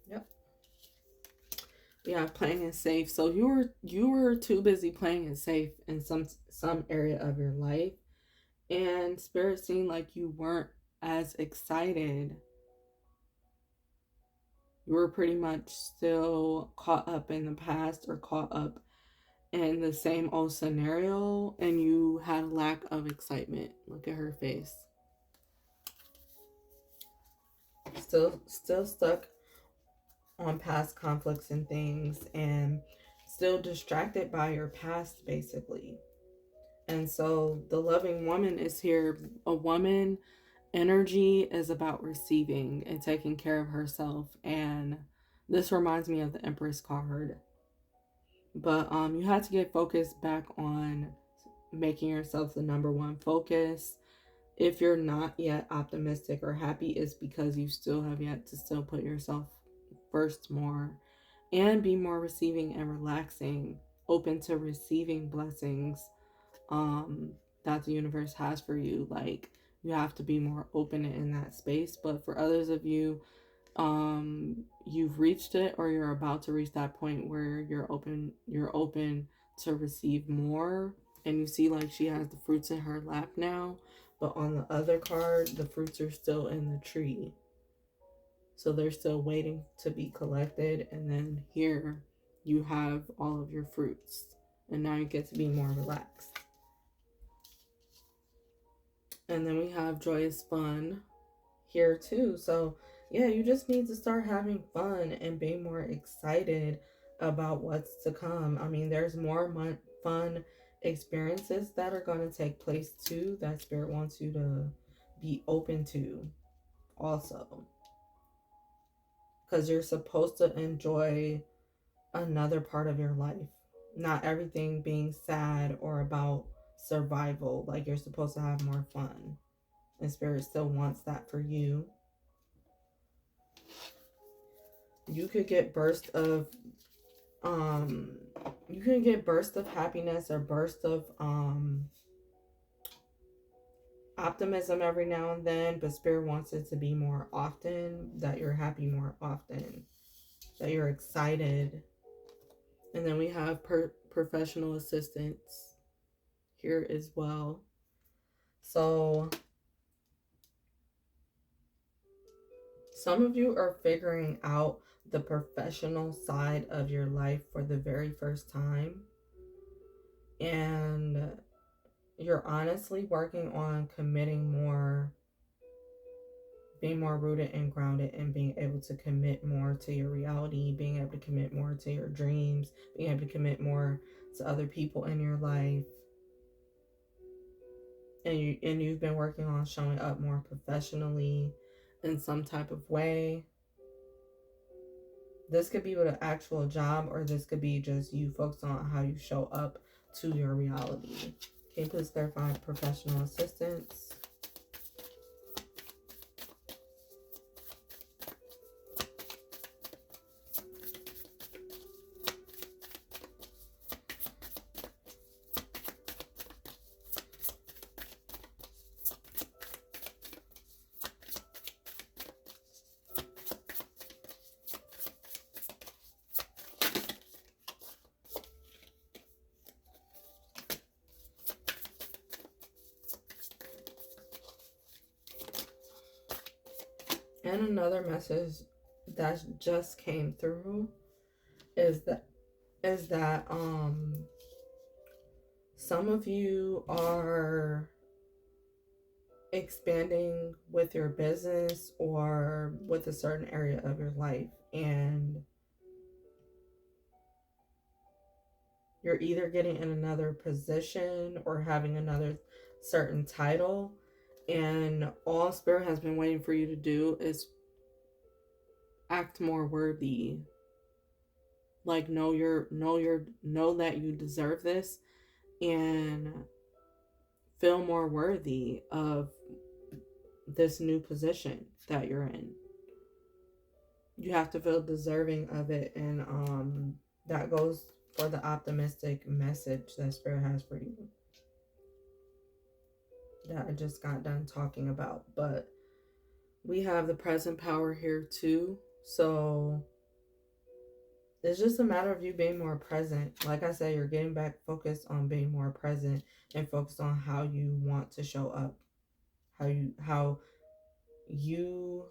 Yep. We have playing it safe. So you were too busy playing it safe in some area of your life, and Spirit seemed like you weren't as excited. You were pretty much still caught up in the past or caught up in the same old scenario, and you had a lack of excitement. Look at her face. Still stuck on past conflicts and things, and still distracted by your past, basically. And so the loving woman is here. A woman energy is about receiving and taking care of herself, and this reminds me of the Empress card. But you have to get focused back on making yourself the number one focus. If you're not yet optimistic or happy, it's because you still have yet to still put yourself first more, and be more receiving and relaxing, open to receiving blessings that the universe has for you. Like, you have to be more open in that space. But for others of you, you've reached it, or you're about to reach that point where you're open to receive more, and you see like she has the fruits in her lap now, but on the other card the fruits are still in the tree, so they're still waiting to be collected. And then here you have all of your fruits, and now you get to be more relaxed. And then we have joyous fun here too. So yeah, you just need to start having fun and being more excited about what's to come. I mean, there's more fun experiences that are going to take place too that Spirit wants you to be open to also. Because you're supposed to enjoy another part of your life, not everything being sad or about survival. Like, you're supposed to have more fun, and Spirit still wants that for you. You could get bursts of um you can get bursts of happiness or bursts of optimism every now and then, but Spirit wants it to be more often, that you're happy more often, that you're excited. And then we have professional assistants here as well. So some of you are figuring out the professional side of your life for the very first time, and you're honestly working on committing more, being more rooted and grounded, and being able to commit more to your reality, being able to commit more to your dreams, being able to commit more to other people in your life. And you've been working on showing up more professionally in some type of way. This could be with an actual job, or this could be just you focus on how you show up to your reality. Can you please clarify professional assistance? And another message that just came through is that some of you are expanding with your business or with a certain area of your life, and you're either getting in another position or having another certain title, and all Spirit has been waiting for you to do is act more worthy. Like, know that you deserve this, and feel more worthy of this new position that you're in. You have to feel deserving of it, and that goes for the optimistic message that Spirit has for you that I just got done talking about. But we have the present power here too, so it's just a matter of you being more present. Like I said, you're getting back focused on being more present and focused on how you want to show up, how you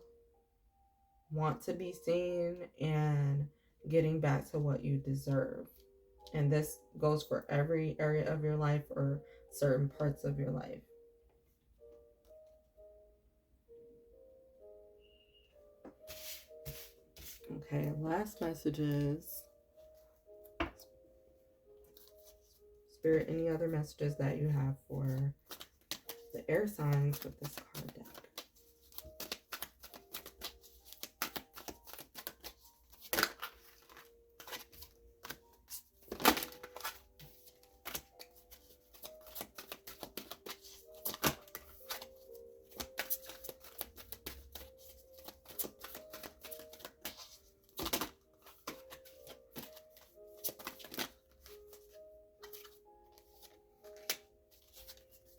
want to be seen, and getting back to what you deserve. And this goes for every area of your life or certain parts of your life. Okay, last messages. Spirit, any other messages that you have for the air signs with this card deck?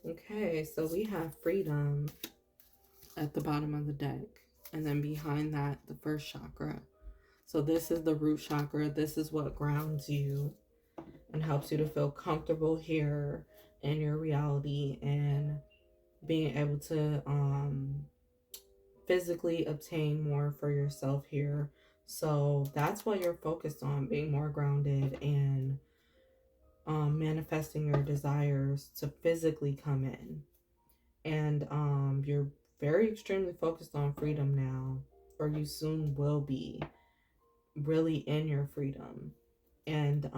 Okay, so we have freedom at the bottom of the deck. And then behind that, the first chakra. So this is the root chakra. This is what grounds you and helps you to feel comfortable here in your reality and being able to physically obtain more for yourself here. So that's what you're focused on, being more grounded and manifesting your desires to physically come in. And you're very extremely focused on freedom now. or you soon will be really in your freedom. And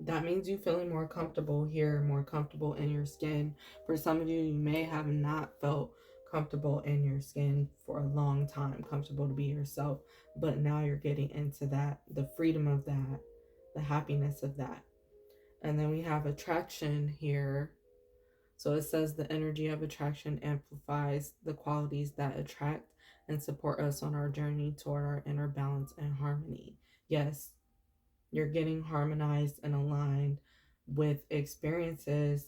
that means you feeling more comfortable here, more comfortable in your skin. For some of you, you may have not felt comfortable in your skin for a long time, comfortable to be yourself, but now you're getting into that, the freedom of that, the happiness of that. And then we have attraction here. So it says the energy of attraction amplifies the qualities that attract and support us on our journey toward our inner balance and harmony. Yes, you're getting harmonized and aligned with experiences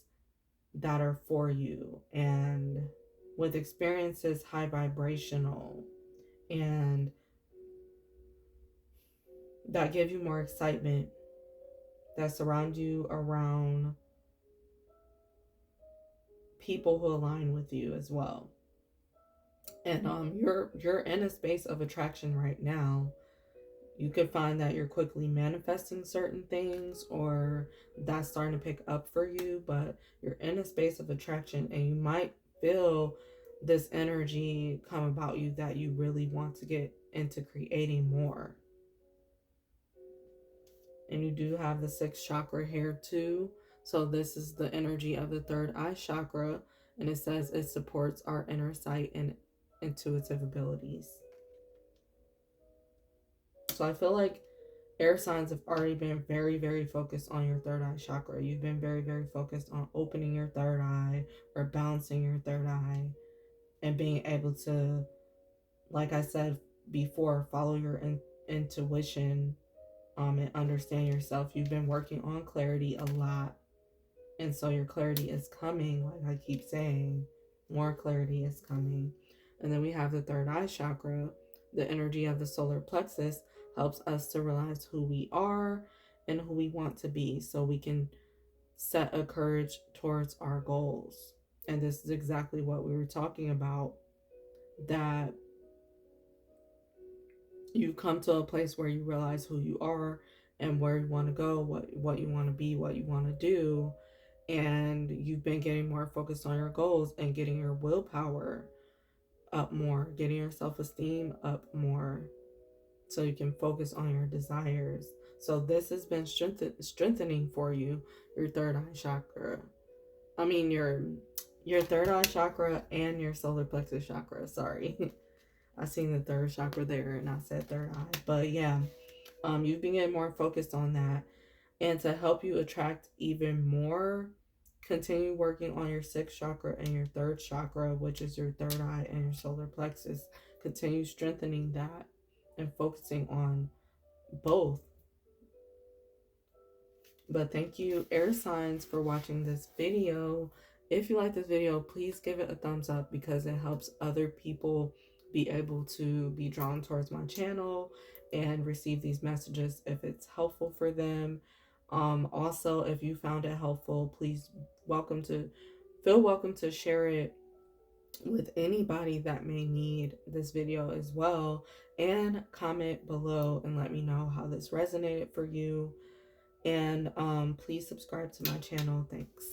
that are for you, and with experiences high vibrational and that give you more excitement, that surround you around people who align with you as well. And you're in a space of attraction right now. You could find that you're quickly manifesting certain things, or that's starting to pick up for you, but you're in a space of attraction, and you might feel this energy come about you that you really want to get into creating more. And you do have the sixth chakra here too. So this is the energy of the third eye chakra, and it says it supports our inner sight and intuitive abilities. So I feel like air signs have already been very, very focused on your third eye chakra. You've been very, very focused on opening your third eye or balancing your third eye and being able to, like I said before, follow your intuition and understand yourself. You've been working on clarity a lot. And so your clarity is coming, like I keep saying, more clarity is coming. And then we have the third eye chakra. The energy of the solar plexus helps us to realize who we are and who we want to be, so we can set a courage towards our goals. And this is exactly what we were talking about, that you've come to a place where you realize who you are and where you want to go, what you want to be, what you want to do. And you've been getting more focused on your goals and getting your willpower up more, getting your self-esteem up more, so you can focus on your desires. So this has been strengthening for you, your third eye chakra. I mean your third eye chakra and your solar plexus chakra. Sorry. I seen the third chakra there and I said third eye. But yeah, you've been getting more focused on that. And to help you attract even more, continue working on your sixth chakra and your third chakra, which is your third eye and your solar plexus. Continue strengthening that and focusing on both. But thank you, air signs, for watching this video. If you like this video, please give it a thumbs up, because it helps other people be able to be drawn towards my channel and receive these messages if it's helpful for them. Also, if you found it helpful, please feel welcome to share it with anybody that may need this video as well, and comment below and let me know how this resonated for you. And please subscribe to my channel. Thanks.